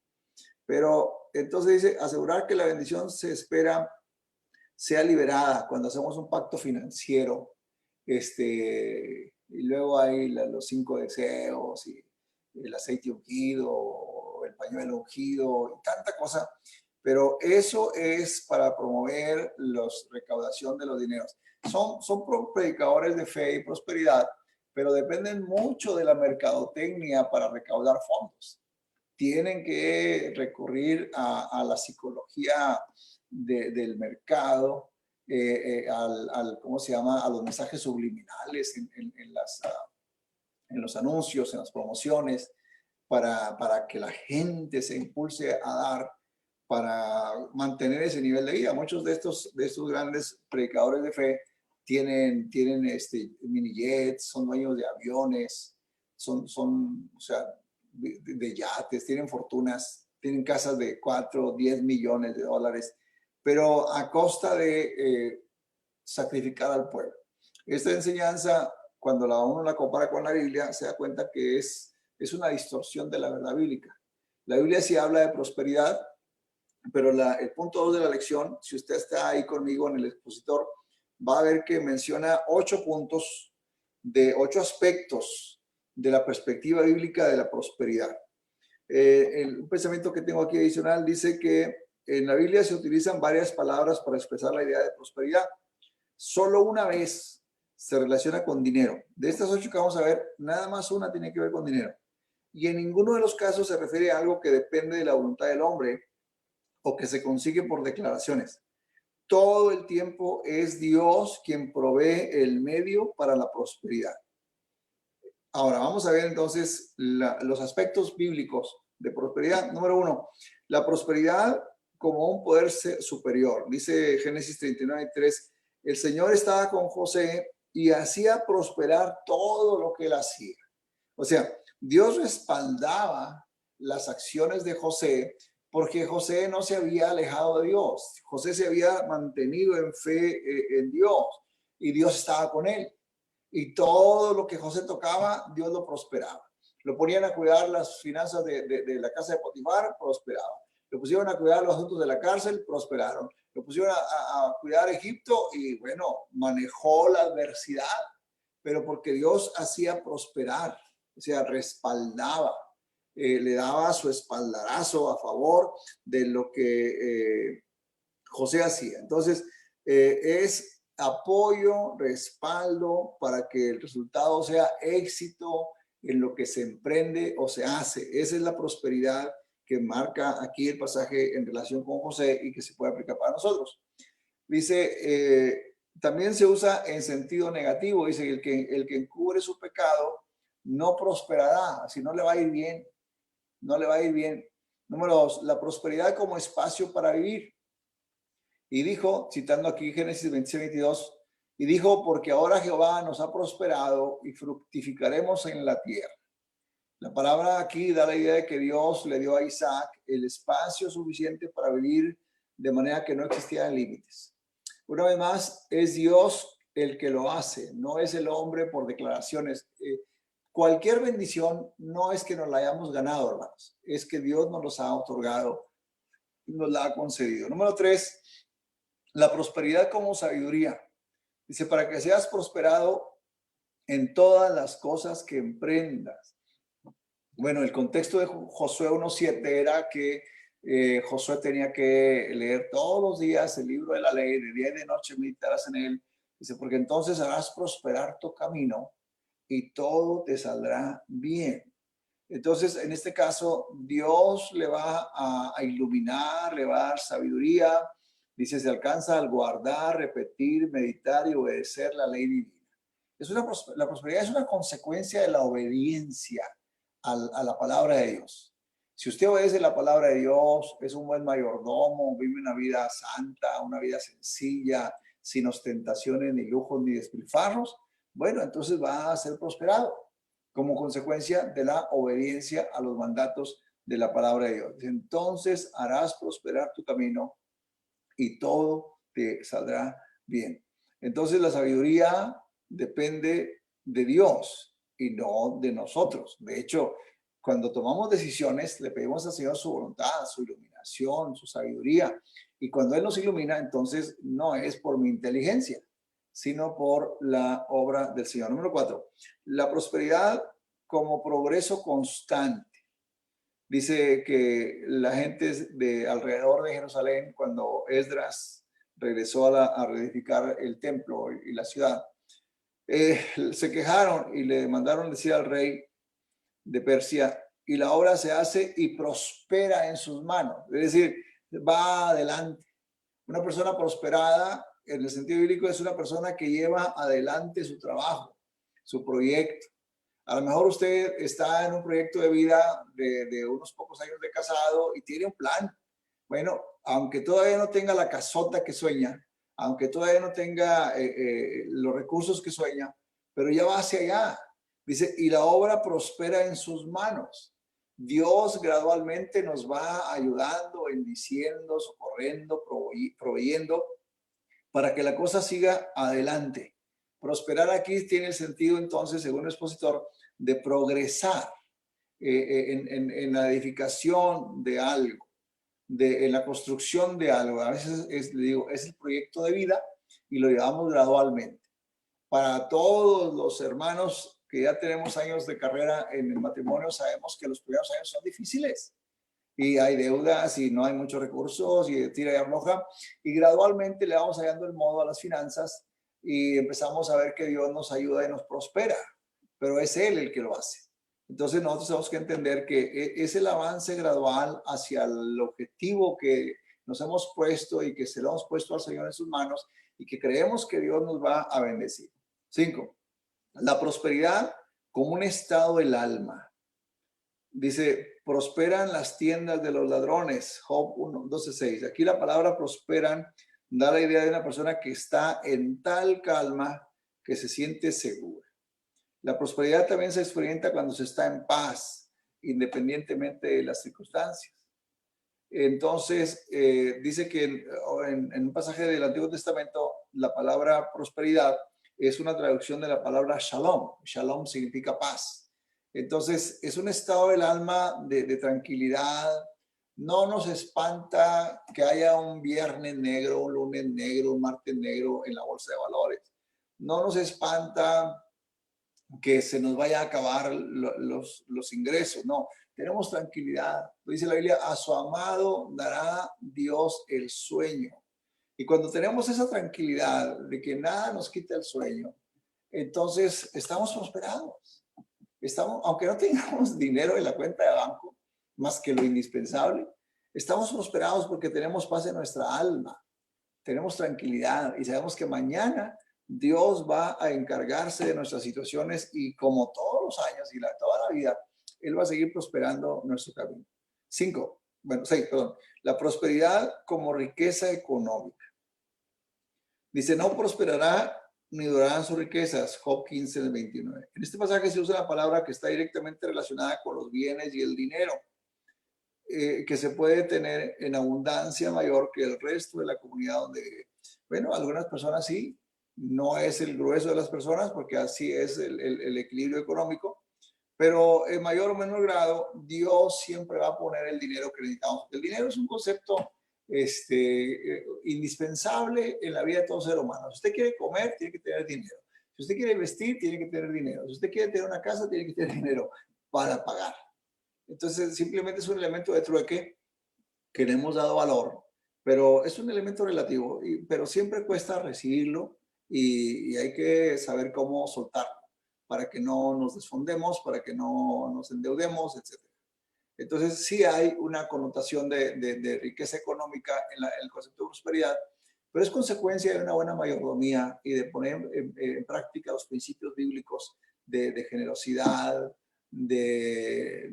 Pero entonces dice, asegurar que la bendición se espera sea liberada cuando hacemos un pacto financiero. Y luego hay los 5 deseos y el aceite ungido, el pañuelo ungido y tanta cosa. Pero eso es para promover la recaudación de los dineros. Son predicadores de fe y prosperidad, pero dependen mucho de la mercadotecnia para recaudar fondos. Tienen que recurrir a la psicología del mercado, ¿cómo se llama? A los mensajes subliminales en los anuncios, en las promociones, para que la gente se impulse a dar, para mantener ese nivel de vida. Muchos de estos grandes predicadores de fe tienen mini jets, son dueños de aviones, son o sea, de yates, tienen fortunas, tienen casas de 4, 10 millones de dólares, pero a costa de sacrificar al pueblo. Esta enseñanza, cuando uno la compara con la Biblia, se da cuenta que es una distorsión de la verdad bíblica. La Biblia sí habla de prosperidad, pero el punto 2 de la lección, si usted está ahí conmigo en el expositor, va a ver que menciona 8 puntos de 8 aspectos de la perspectiva bíblica de la prosperidad. Un pensamiento que tengo aquí adicional dice que en la Biblia se utilizan varias palabras para expresar la idea de prosperidad. Solo una vez se relaciona con dinero. De estas 8 que vamos a ver, nada más una tiene que ver con dinero. Y en ninguno de los casos se refiere a algo que depende de la voluntad del hombre o que se consigue por declaraciones. Todo el tiempo es Dios quien provee el medio para la prosperidad. Ahora, vamos a ver entonces los aspectos bíblicos de prosperidad. Número 1, la prosperidad como un poder superior. Dice Génesis 39:3, el Señor estaba con José y hacía prosperar todo lo que él hacía. O sea, Dios respaldaba las acciones de José porque José no se había alejado de Dios. José se había mantenido en fe en Dios y Dios estaba con él. Y todo lo que José tocaba, Dios lo prosperaba. Lo ponían a cuidar las finanzas de la casa de Potifar, prosperaba. Lo pusieron a cuidar los asuntos de la cárcel, prosperaron. Lo pusieron a cuidar Egipto y bueno, manejó la adversidad, pero porque Dios hacía prosperar, o sea, respaldaba, le daba su espaldarazo a favor de lo que José hacía. Entonces, es apoyo, respaldo para que el resultado sea éxito en lo que se emprende o se hace. Esa es la prosperidad que marca aquí el pasaje en relación con José y que se puede aplicar para nosotros. Dice, también se usa en sentido negativo. Dice, el que encubre su pecado no prosperará, si no le va a ir bien, no le va a ir bien. Número 2, la prosperidad como espacio para vivir. Y dijo, citando aquí Génesis 26:22, y dijo, porque ahora Jehová nos ha prosperado y fructificaremos en la tierra. La palabra aquí da la idea de que Dios le dio a Isaac el espacio suficiente para vivir de manera que no existían límites. Una vez más, es Dios el que lo hace, no es el hombre por declaraciones. Cualquier bendición no es que nos la hayamos ganado, hermanos, es que Dios nos los ha otorgado y nos la ha concedido. Número 3, la prosperidad como sabiduría. Dice, para que seas prosperado en todas las cosas que emprendas. Bueno, el contexto de Josué 1:7 era que Josué tenía que leer todos los días el libro de la ley, de día y de noche meditarás en él. Dice, porque entonces harás prosperar tu camino y todo te saldrá bien. Entonces, en este caso, Dios le va a iluminar, le va a dar sabiduría. Dice, se alcanza al guardar, repetir, meditar y obedecer la ley divina. La prosperidad es una consecuencia de la obediencia a la palabra de Dios. Si usted obedece la palabra de Dios, es un buen mayordomo, vive una vida santa, una vida sencilla, sin ostentaciones, ni lujos, ni despilfarros, bueno, entonces va a ser prosperado como consecuencia de la obediencia a los mandatos de la palabra de Dios. Entonces harás prosperar tu camino y todo te saldrá bien. Entonces la sabiduría depende de Dios y no de nosotros. De hecho, cuando tomamos decisiones, le pedimos al Señor su voluntad, su iluminación, su sabiduría. Y cuando Él nos ilumina, entonces no es por mi inteligencia, sino por la obra del Señor. Número 4, la prosperidad como progreso constante. Dice que la gente de alrededor de Jerusalén, cuando Esdras regresó a reedificar el templo y la ciudad, se quejaron y le mandaron decir al rey de Persia, y la obra se hace y prospera en sus manos. Es decir, va adelante. Una persona prosperada, en el sentido bíblico, es una persona que lleva adelante su trabajo, su proyecto. A lo mejor usted está en un proyecto de vida de unos pocos años de casado y tiene un plan. Bueno, aunque todavía no tenga la casota que sueña, aunque todavía no tenga los recursos que sueña, pero ya va hacia allá. Dice, y la obra prospera en sus manos. Dios gradualmente nos va ayudando, bendiciendo, socorriendo, proveyendo para que la cosa siga adelante. Prosperar aquí tiene el sentido entonces, según el expositor, de progresar en la edificación de algo, en la construcción de algo. A veces le digo, es el proyecto de vida y lo llevamos gradualmente. Para todos los hermanos que ya tenemos años de carrera en el matrimonio, sabemos que los primeros años son difíciles y hay deudas y no hay muchos recursos y tira y afloja, y gradualmente le vamos hallando el modo a las finanzas y empezamos a ver que Dios nos ayuda y nos prospera, pero es Él el que lo hace. Entonces nosotros tenemos que entender que es el avance gradual hacia el objetivo que nos hemos puesto y que se lo hemos puesto al Señor en sus manos y que creemos que Dios nos va a bendecir. 5. La prosperidad como un estado del alma. Dice, prosperan las tiendas de los ladrones. Job 1:12-6. Aquí la palabra prosperan da la idea de una persona que está en tal calma que se siente segura. La prosperidad también se experimenta cuando se está en paz, independientemente de las circunstancias. Entonces, dice que en un pasaje del Antiguo Testamento, la palabra prosperidad es una traducción de la palabra shalom. Shalom significa paz. Entonces, es un estado del alma de tranquilidad. No nos espanta que haya un viernes negro, un lunes negro, un martes negro en la bolsa de valores. No nos espanta que se nos vaya a acabar los ingresos. No, tenemos tranquilidad. Dice la Biblia, a su amado dará Dios el sueño. Y cuando tenemos esa tranquilidad de que nada nos quita el sueño, entonces estamos prosperados. Aunque no tengamos dinero en la cuenta de banco, más que lo indispensable, estamos prosperados porque tenemos paz en nuestra alma, tenemos tranquilidad y sabemos que mañana Dios va a encargarse de nuestras situaciones y como todos los años y toda la vida, Él va a seguir prosperando nuestro camino. 6, perdón. La prosperidad como riqueza económica. Dice, no prosperará ni durarán sus riquezas. Job 15:29. En este pasaje se usa la palabra que está directamente relacionada con los bienes y el dinero, que se puede tener en abundancia mayor que el resto de la comunidad donde vive. Bueno, algunas personas sí, no es el grueso de las personas porque así es el equilibrio económico, pero en mayor o menor grado Dios siempre va a poner el dinero que necesitamos. El dinero es un concepto indispensable en la vida de todo ser humano. Si usted quiere comer, tiene que tener dinero. Si usted quiere vestir, tiene que tener dinero. Si usted quiere tener una casa, tiene que tener dinero para pagar. Entonces, simplemente es un elemento de trueque que le hemos dado valor, pero es un elemento relativo, pero siempre cuesta recibirlo y hay que saber cómo soltarlo para que no nos desfondemos, para que no nos endeudemos, etc. Entonces, sí hay una connotación de riqueza económica en el concepto de prosperidad, pero es consecuencia de una buena mayordomía y de poner en práctica los principios bíblicos de generosidad, de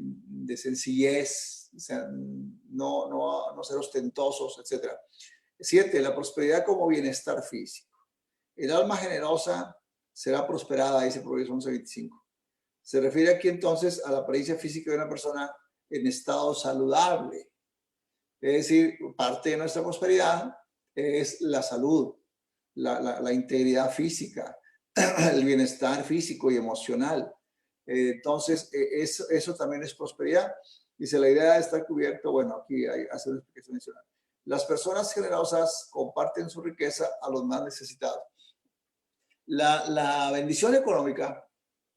sencillez, o sea, no ser ostentosos, etc. 7, la prosperidad como bienestar físico. El alma generosa será prosperada, dice Proverbios 11:25. Se refiere aquí entonces a la apariencia física de una persona en estado saludable. Es decir, parte de nuestra prosperidad es la salud, la integridad física, el bienestar físico y emocional. Entonces, eso también es prosperidad. Dice, la idea de estar cubierto, bueno, aquí hace una explicación adicional. Las personas generosas comparten su riqueza a los más necesitados. La bendición económica,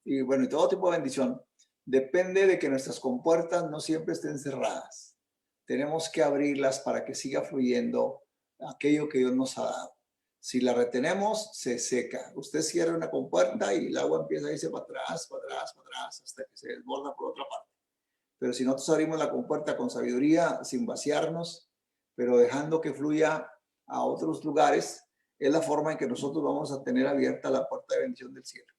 y bueno, y todo tipo de bendición, depende de que nuestras compuertas no siempre estén cerradas. Tenemos que abrirlas para que siga fluyendo aquello que Dios nos ha dado. Si la retenemos, se seca. Usted cierra una compuerta y el agua empieza a irse para atrás, hasta que se desborda por otra parte. Pero si nosotros abrimos la compuerta con sabiduría, sin vaciarnos, pero dejando que fluya a otros lugares, es la forma en que nosotros vamos a tener abierta la puerta de bendición del cielo.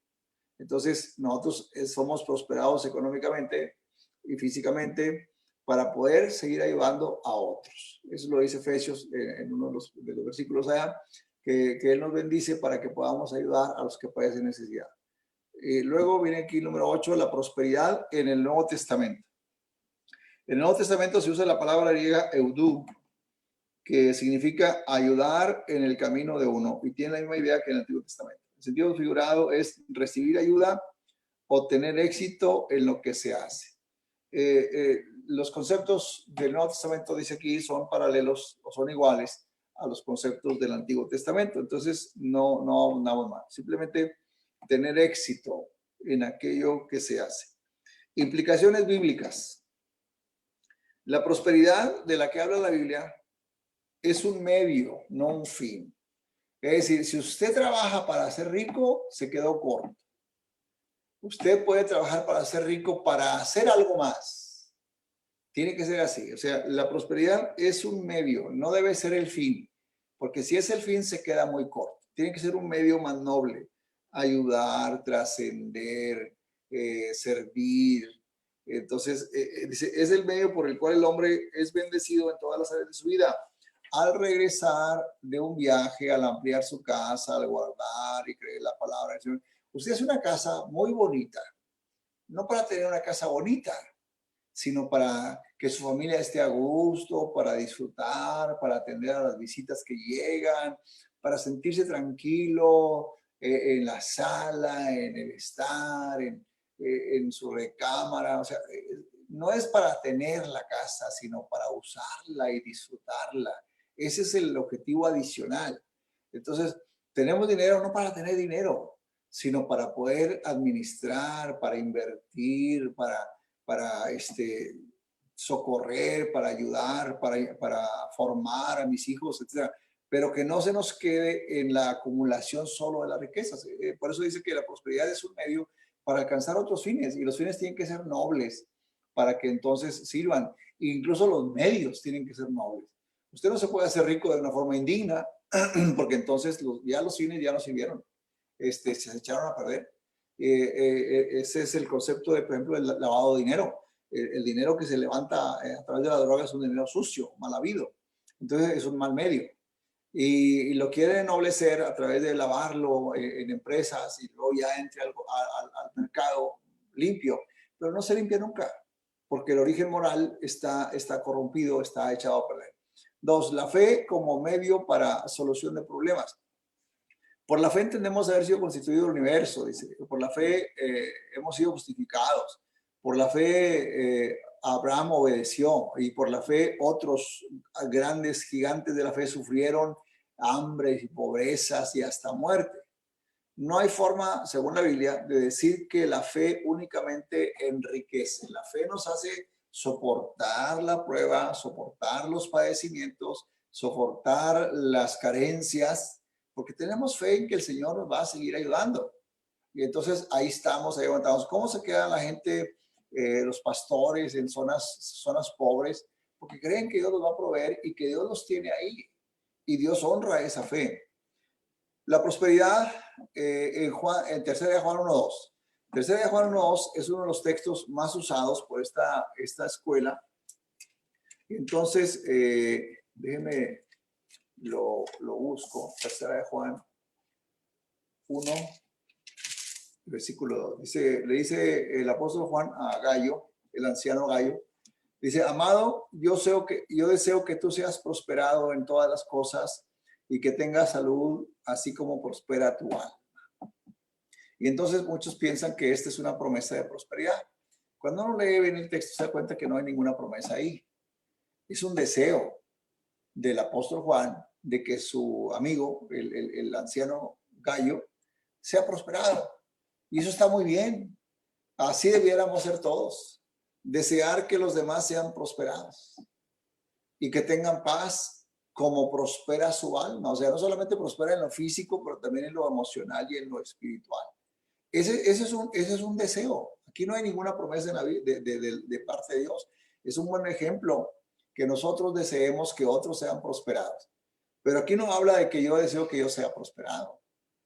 Entonces, nosotros somos prosperados económicamente y físicamente para poder seguir ayudando a otros. Eso lo dice Efesios en uno de los versículos allá. que Él nos bendice para que podamos ayudar a los que padecen necesidad. Luego viene aquí número 8, la prosperidad en el Nuevo Testamento. En el Nuevo Testamento se usa la palabra griega eudú, que significa ayudar en el camino de uno, y tiene la misma idea que en el Antiguo Testamento. El sentido figurado es recibir ayuda o tener éxito en lo que se hace. Los conceptos del Nuevo Testamento, dice aquí, son paralelos o son iguales a los conceptos del Antiguo Testamento. Entonces, no abundamos más. Simplemente tener éxito en aquello que se hace. Implicaciones bíblicas. La prosperidad de la que habla la Biblia es un medio, no un fin. Es decir, si usted trabaja para ser rico, se quedó corto. Usted puede trabajar para ser rico, para hacer algo más. Tiene que ser así. O sea, la prosperidad es un medio, no debe ser el fin. Porque si es el fin, se queda muy corto. Tiene que ser un medio más noble. Ayudar, trascender, servir. Entonces, dice, es el medio por el cual el hombre es bendecido en todas las áreas de su vida. Al regresar de un viaje, al ampliar su casa, al guardar y creer la palabra del Señor, usted hace una casa muy bonita, no para tener una casa bonita, sino para que su familia esté a gusto, para disfrutar, para atender a las visitas que llegan, para sentirse tranquilo en la sala, en el estar, en su recámara. O sea, no es para tener la casa, sino para usarla y disfrutarla. Ese es el objetivo adicional. Entonces, tenemos dinero no para tener dinero, sino para poder administrar, para invertir, para socorrer, para ayudar, para formar a mis hijos, etc. Pero que no se nos quede en la acumulación solo de las riquezas. Por eso dice que la prosperidad es un medio para alcanzar otros fines, y los fines tienen que ser nobles para que entonces sirvan. Incluso los medios tienen que ser nobles. Usted no se puede hacer rico de una forma indigna, porque entonces ya los fines ya no sirvieron. Se echaron a perder. Ese es el concepto de, por ejemplo, el lavado de dinero. El dinero que se levanta a través de la droga es un dinero sucio, mal habido. Entonces es un mal medio. Y lo quiere ennoblecer a través de lavarlo en empresas y luego ya entre al mercado limpio. Pero no se limpia nunca, porque el origen moral está corrompido, está echado a perder. 2, la fe como medio para solución de problemas. Por la fe entendemos haber sido constituido el universo, dice. Por la fe hemos sido justificados. Por la fe Abraham obedeció, y por la fe otros grandes gigantes de la fe sufrieron hambre y pobrezas y hasta muerte. No hay forma, según la Biblia, de decir que la fe únicamente enriquece. La fe nos hace soportar la prueba, soportar los padecimientos, soportar las carencias, porque tenemos fe en que el Señor nos va a seguir ayudando. Y entonces ahí estamos, ahí aguantamos. ¿Cómo se queda la gente, los pastores en zonas pobres? Porque creen que Dios los va a proveer y que Dios los tiene ahí. Y Dios honra esa fe. La prosperidad en Tercera de Juan 1.2. Tercera de Juan 1.2 es uno de los textos más usados por esta escuela. Entonces, déjenme lo busco. Tercera de Juan 1, versículo 2. Le dice el apóstol Juan a Gallo, el anciano Gallo, dice: amado, yo deseo que tú seas prosperado en todas las cosas y que tengas salud, así como prospera tu alma. Y entonces muchos piensan que esta es una promesa de prosperidad. Cuando uno lee bien el texto se da cuenta que no hay ninguna promesa ahí. Es un deseo del apóstol Juan de que su amigo, el anciano Gallo, sea prosperado. Y eso está muy bien. Así debiéramos ser todos. Desear que los demás sean prosperados y que tengan paz como prospera su alma. O sea, no solamente prospera en lo físico, pero también en lo emocional y en lo espiritual. Ese es un deseo. Aquí no hay ninguna promesa en la vida de parte de Dios. Es un buen ejemplo que nosotros deseemos que otros sean prosperados. Pero aquí no habla de que yo deseo que yo sea prosperado.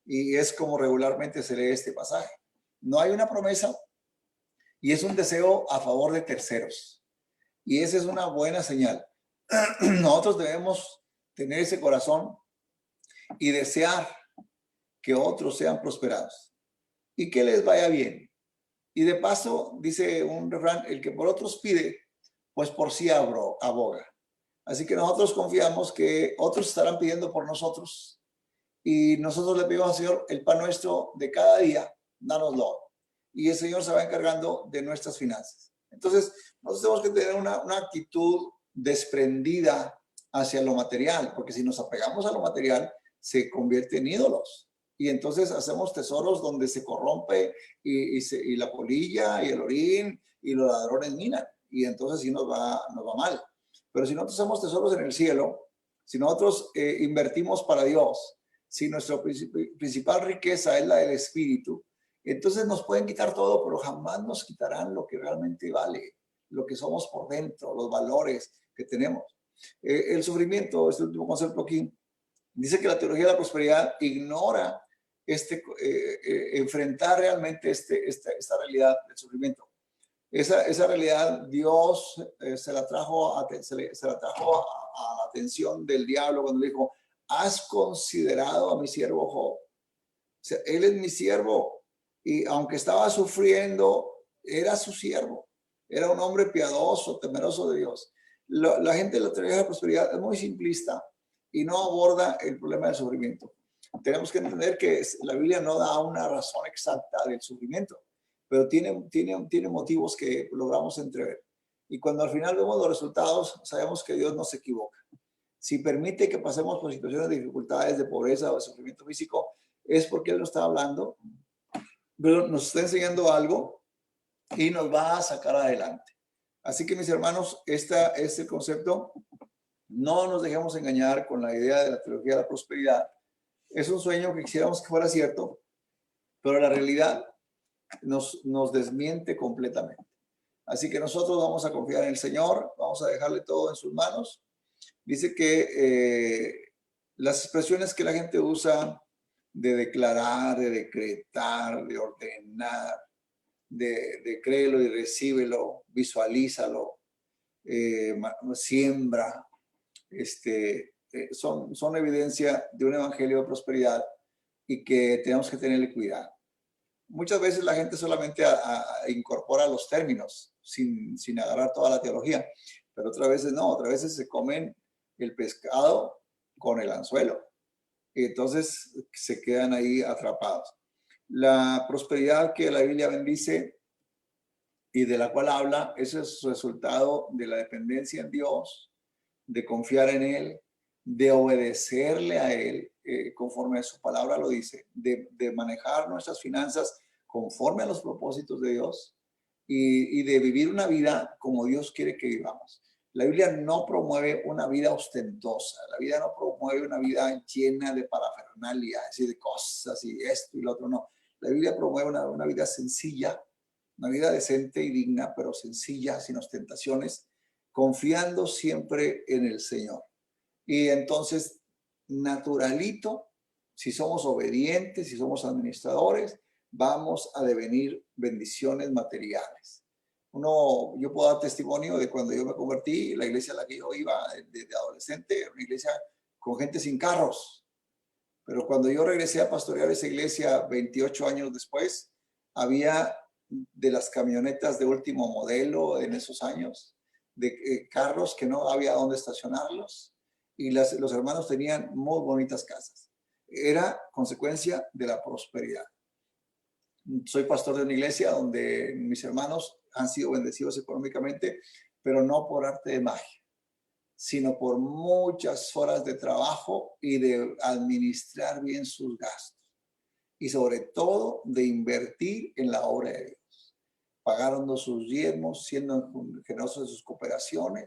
Y es como regularmente se lee este pasaje. No hay una promesa y es un deseo a favor de terceros. Y esa es una buena señal. Nosotros debemos tener ese corazón y desear que otros sean prosperados y que les vaya bien. Y de paso, dice un refrán, el que por otros pide, pues por sí aboga. Así que nosotros confiamos que otros estarán pidiendo por nosotros y nosotros le pedimos al Señor el pan nuestro de cada día, dánoslo. Y el Señor se va encargando de nuestras finanzas. Entonces, nosotros tenemos que tener una actitud desprendida hacia lo material, porque si nos apegamos a lo material, se convierte en ídolos. Y entonces hacemos tesoros donde se corrompe y la polilla y el orín y los ladrones minan. Y entonces sí nos va mal. Pero si nosotros hacemos tesoros en el cielo, si nosotros invertimos para Dios, si nuestra principal riqueza es la del Espíritu, entonces nos pueden quitar todo, pero jamás nos quitarán lo que realmente vale, lo que somos por dentro, los valores que tenemos. El sufrimiento, este último concepto aquí, dice que la teología de la prosperidad ignora enfrentar realmente esta realidad del sufrimiento. Esa realidad Dios se la trajo a la atención del diablo cuando le dijo, ¿has considerado a mi siervo Job? O sea, él es mi siervo y aunque estaba sufriendo, era su siervo. Era un hombre piadoso, temeroso de Dios. La gente de la teología de la prosperidad es muy simplista y no aborda el problema del sufrimiento. Tenemos que entender que la Biblia no da una razón exacta del sufrimiento, pero tiene motivos que logramos entrever. Y cuando al final vemos los resultados, sabemos que Dios no se equivoca. Si permite que pasemos por situaciones de dificultades, de pobreza o de sufrimiento físico, es porque Él nos está hablando, pero nos está enseñando algo y nos va a sacar adelante. Así que mis hermanos, este concepto, no nos dejemos engañar con la idea de la teología de la prosperidad. Es un sueño que quisiéramos que fuera cierto, pero la realidad nos desmiente completamente. Así que nosotros vamos a confiar en el Señor, vamos a dejarle todo en sus manos. Dice que las expresiones que la gente usa de declarar, de decretar, de ordenar, de créelo y recíbelo, visualízalo, siembra, son evidencia de un evangelio de prosperidad y que tenemos que tenerle cuidado. Muchas veces la gente solamente incorpora los términos sin agarrar toda la teología, pero otras veces no, otras veces se comen el pescado con el anzuelo y entonces se quedan ahí atrapados. La prosperidad que la Biblia bendice y de la cual habla, ese es el resultado de la dependencia en Dios, de confiar en Él, de obedecerle a Él conforme a su palabra lo dice, de manejar nuestras finanzas conforme a los propósitos de Dios y de vivir una vida como Dios quiere que vivamos. La Biblia no promueve una vida ostentosa, la Biblia no promueve una vida llena de parafernalia, es decir, de cosas y esto y lo otro, no. La Biblia promueve una vida sencilla, una vida decente y digna, pero sencilla, sin ostentaciones, confiando siempre en el Señor. Y entonces, naturalito, si somos obedientes, si somos administradores, vamos a devenir bendiciones materiales. Yo puedo dar testimonio de cuando yo me convertí, la iglesia a la que yo iba desde adolescente, era una iglesia con gente sin carros. Pero cuando yo regresé a pastorear esa iglesia 28 años después, había de las camionetas de último modelo en esos años, de carros que no había dónde estacionarlos, y los hermanos tenían muy bonitas casas. Era consecuencia de la prosperidad. Soy pastor de una iglesia donde mis hermanos han sido bendecidos económicamente, pero no por arte de magia, sino por muchas horas de trabajo y de administrar bien sus gastos. Y sobre todo de invertir en la obra de Dios. Pagaron sus diezmos, siendo generosos de sus cooperaciones.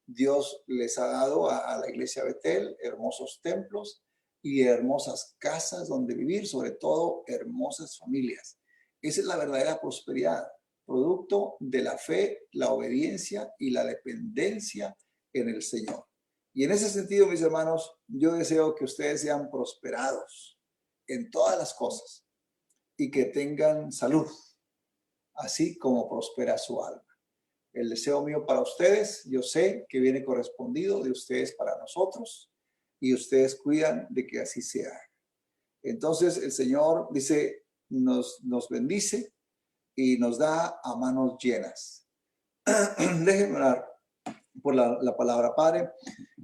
Dios les ha dado a la iglesia Betel hermosos templos y hermosas casas donde vivir, sobre todo hermosas familias. Esa es la verdadera prosperidad, producto de la fe, la obediencia y la dependencia en el Señor. Y en ese sentido, mis hermanos, yo deseo que ustedes sean prosperados en todas las cosas y que tengan salud, así como prospera su alma. El deseo mío para ustedes, yo sé que viene correspondido de ustedes para nosotros, y ustedes cuidan de que así sea. Entonces el Señor dice, nos bendice y nos da a manos llenas. Déjenme orar por la palabra. Padre,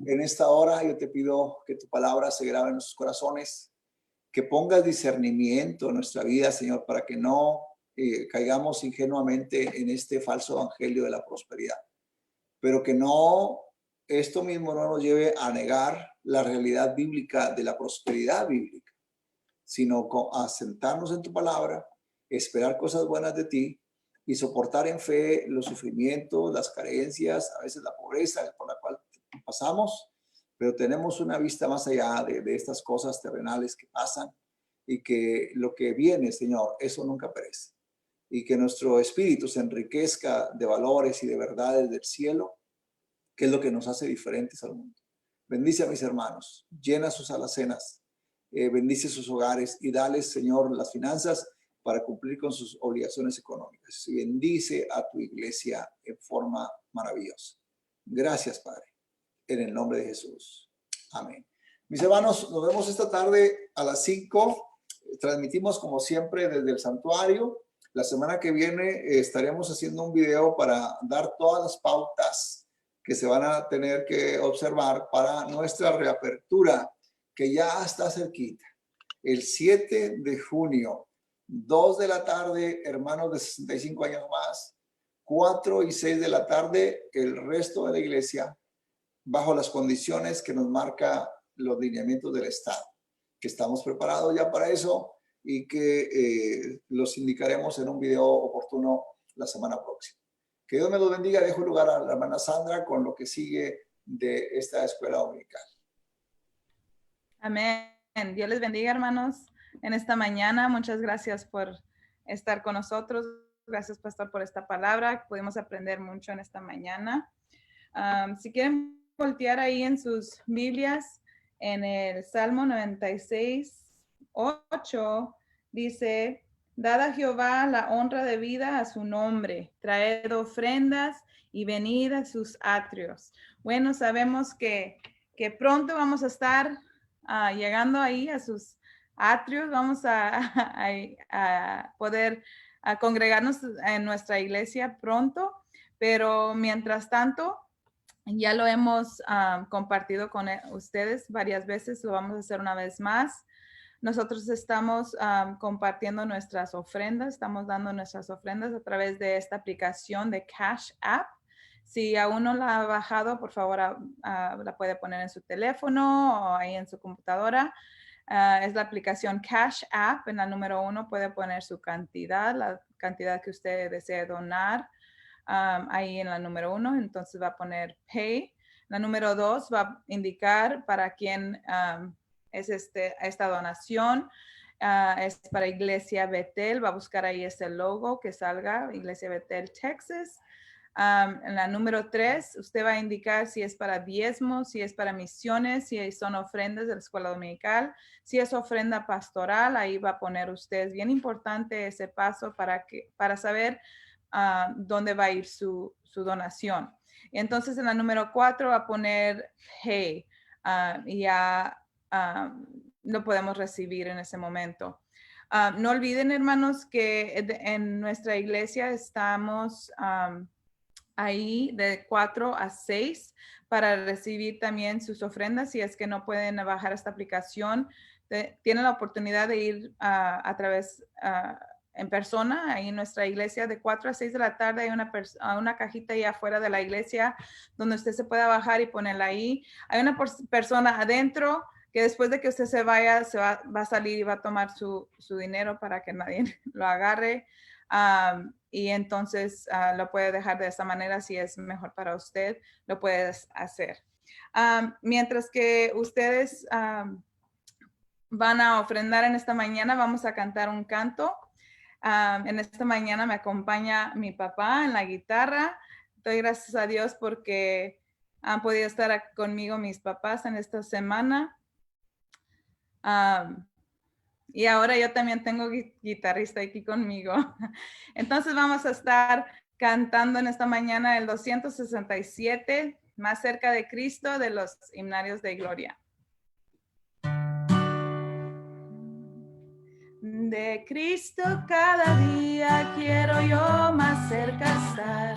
en esta hora yo te pido que tu palabra se grabe en nuestros corazones, que pongas discernimiento en nuestra vida, Señor, para que no caigamos ingenuamente en este falso evangelio de la prosperidad, pero que no, esto mismo no nos lleve a negar la realidad bíblica de la prosperidad bíblica, sino a sentarnos en tu palabra, esperar cosas buenas de ti y soportar en fe los sufrimientos, las carencias, a veces la pobreza por la cual pasamos, pero tenemos una vista más allá de estas cosas terrenales que pasan, y que lo que viene, Señor, eso nunca perece, y que nuestro espíritu se enriquezca de valores y de verdades del cielo, que es lo que nos hace diferentes al mundo. Bendice a mis hermanos, llena sus alacenas, bendice sus hogares y dales, Señor, las finanzas para cumplir con sus obligaciones económicas. Y bendice a tu iglesia en forma maravillosa. Gracias, Padre, en el nombre de Jesús. Amén. Mis hermanos, nos vemos esta tarde a las 5. Transmitimos como siempre desde el santuario. La semana que viene estaremos haciendo un video para dar todas las pautas que se van a tener que observar para nuestra reapertura, que ya está cerquita. El 7 de junio, 2 de la tarde, hermanos de 65 años más, 4 y 6 de la tarde, el resto de la iglesia, bajo las condiciones que nos marca los lineamientos del Estado, que estamos preparados ya para eso y que los indicaremos en un video oportuno la semana próxima. Que Dios me los bendiga. Dejo lugar a la hermana Sandra con lo que sigue de esta escuela dominical. Amén. Dios les bendiga, hermanos, en esta mañana. Muchas gracias por estar con nosotros. Gracias, pastor, por esta palabra. Pudimos aprender mucho en esta mañana. Si quieren voltear ahí en sus Biblias, en el Salmo 96:8, dice: Dad a Jehová la honra debida a su nombre, traed ofrendas y venid a sus atrios. Bueno, sabemos que pronto vamos a estar llegando ahí a sus atrios, vamos a poder congregarnos en nuestra iglesia pronto, pero mientras tanto, ya lo hemos compartido con ustedes varias veces, lo vamos a hacer una vez más. Nosotros estamos compartiendo nuestras ofrendas, estamos dando nuestras ofrendas a través de esta aplicación de Cash App. Si aún no la ha bajado, por favor, la puede poner en su teléfono o ahí en su computadora. Es la aplicación Cash App. En la número 1 puede poner su cantidad, la cantidad que usted desee donar. Ahí en la número 1, entonces va a poner Pay. La número 2 va a indicar para quién es esta donación. Es para Iglesia Betel. Va a buscar ahí ese logo que salga, Iglesia Betel, Texas. En la número 3, usted va a indicar si es para diezmos, si es para misiones, si son ofrendas de la escuela dominical, si es ofrenda pastoral. Ahí va a poner usted. Es bien importante ese paso para saber dónde va a ir su donación. Entonces, en la número 4 va a poner Pay y ya lo podemos recibir en ese momento. No olviden, hermanos, que en nuestra iglesia estamos ahí de 4 a 6 para recibir también sus ofrendas. Si es que no pueden bajar esta aplicación, tienen la oportunidad de ir a través en persona, ahí en nuestra iglesia, de 4 a 6 de la tarde. Hay una cajita ahí afuera de la iglesia donde usted se pueda bajar y ponerla ahí. Hay una persona adentro que después de que usted se vaya, va a salir y va a tomar su dinero para que nadie lo agarre. Y entonces lo puede dejar de esa manera. Si es mejor para usted, lo puedes hacer. Mientras que ustedes van a ofrendar en esta mañana, vamos a cantar un canto. En esta mañana me acompaña mi papá en la guitarra. Doy gracias a Dios porque han podido estar conmigo mis papás en esta semana. Y ahora yo también tengo guitarrista aquí conmigo. Entonces vamos a estar cantando en esta mañana el 267, Más cerca de Cristo, de los Himnarios de Gloria. De Cristo cada día quiero yo más cerca estar.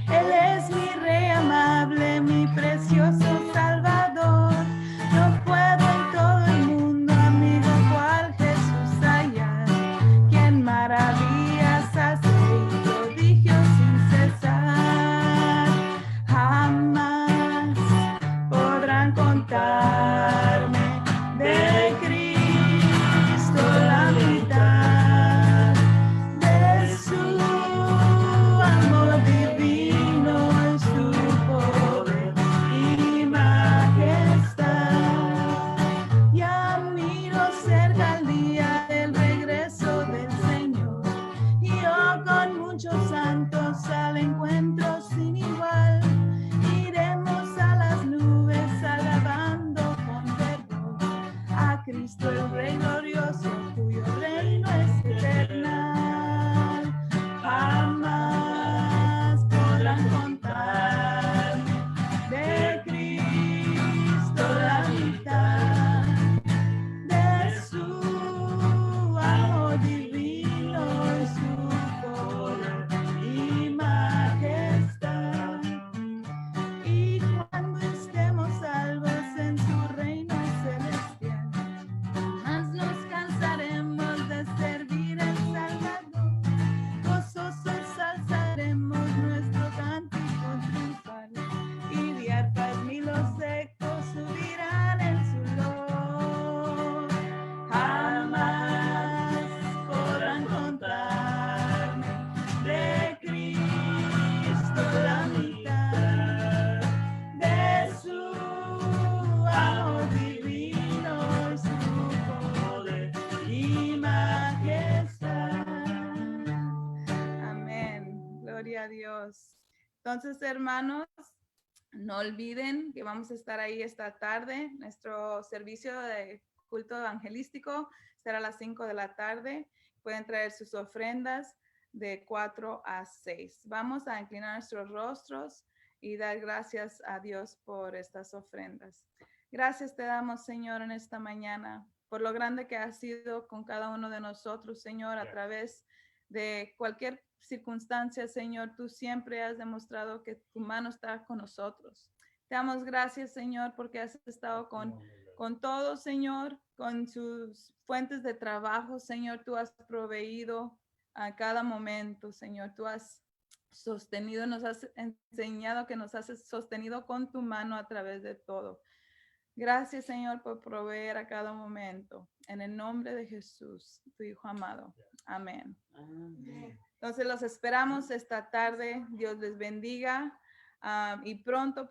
Él es mi Rey amable, mi precioso Salvador. No puedo en todo el mundo, amigo, cual Jesús hallar, quien maravillas hace y prodigios sin cesar. Jamás podrán contarme de Cristo la mitad, de su amor divino en su poder y majestad. Ya miro cerca el día del regreso del Señor, y yo con muchos santos al encuentro sin igual. Iremos a las nubes alabando con fervor a Cristo el Rey glorioso, cuyo reino es eternal. Jamás podrán contar de Cristo la mitad, de su amor divino y su poder y majestad. Y cuando estemos salvos en su reino celestial, más nos cansaremos de servir al Salvador. Gozosos alzaremos nuestro cántico triunfal, y de arpas mil los ecos subirán en su loor. Jamás podrán contarme de Cristo la mitad, de su amor divino y su poder y majestad. Amén. Gloria a Dios. Entonces, hermanos, no olviden que vamos a estar ahí esta tarde. Nuestro servicio de culto evangelístico será a las 5 de la tarde. Pueden traer sus ofrendas de 4 a 6. Vamos a inclinar nuestros rostros y dar gracias a Dios por estas ofrendas. Gracias te damos, Señor, en esta mañana, por lo grande que has sido con cada uno de nosotros, Señor, a través de cualquier circunstancia, Señor. Tú siempre has demostrado que tu mano está con nosotros. Te damos gracias, Señor, porque has estado con todos, Señor, con sus fuentes de trabajo, Señor. Tú has proveído a cada momento, Señor. Tú has sostenido, nos has enseñado que nos has sostenido con tu mano a través de todo. Gracias, Señor, por proveer a cada momento. En el nombre de Jesús, tu Hijo amado. Amén. Entonces los esperamos esta tarde. Dios les bendiga. Y pronto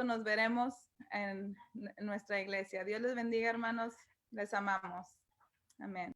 nos veremos en nuestra iglesia. Dios les bendiga, hermanos. Les amamos. Amén.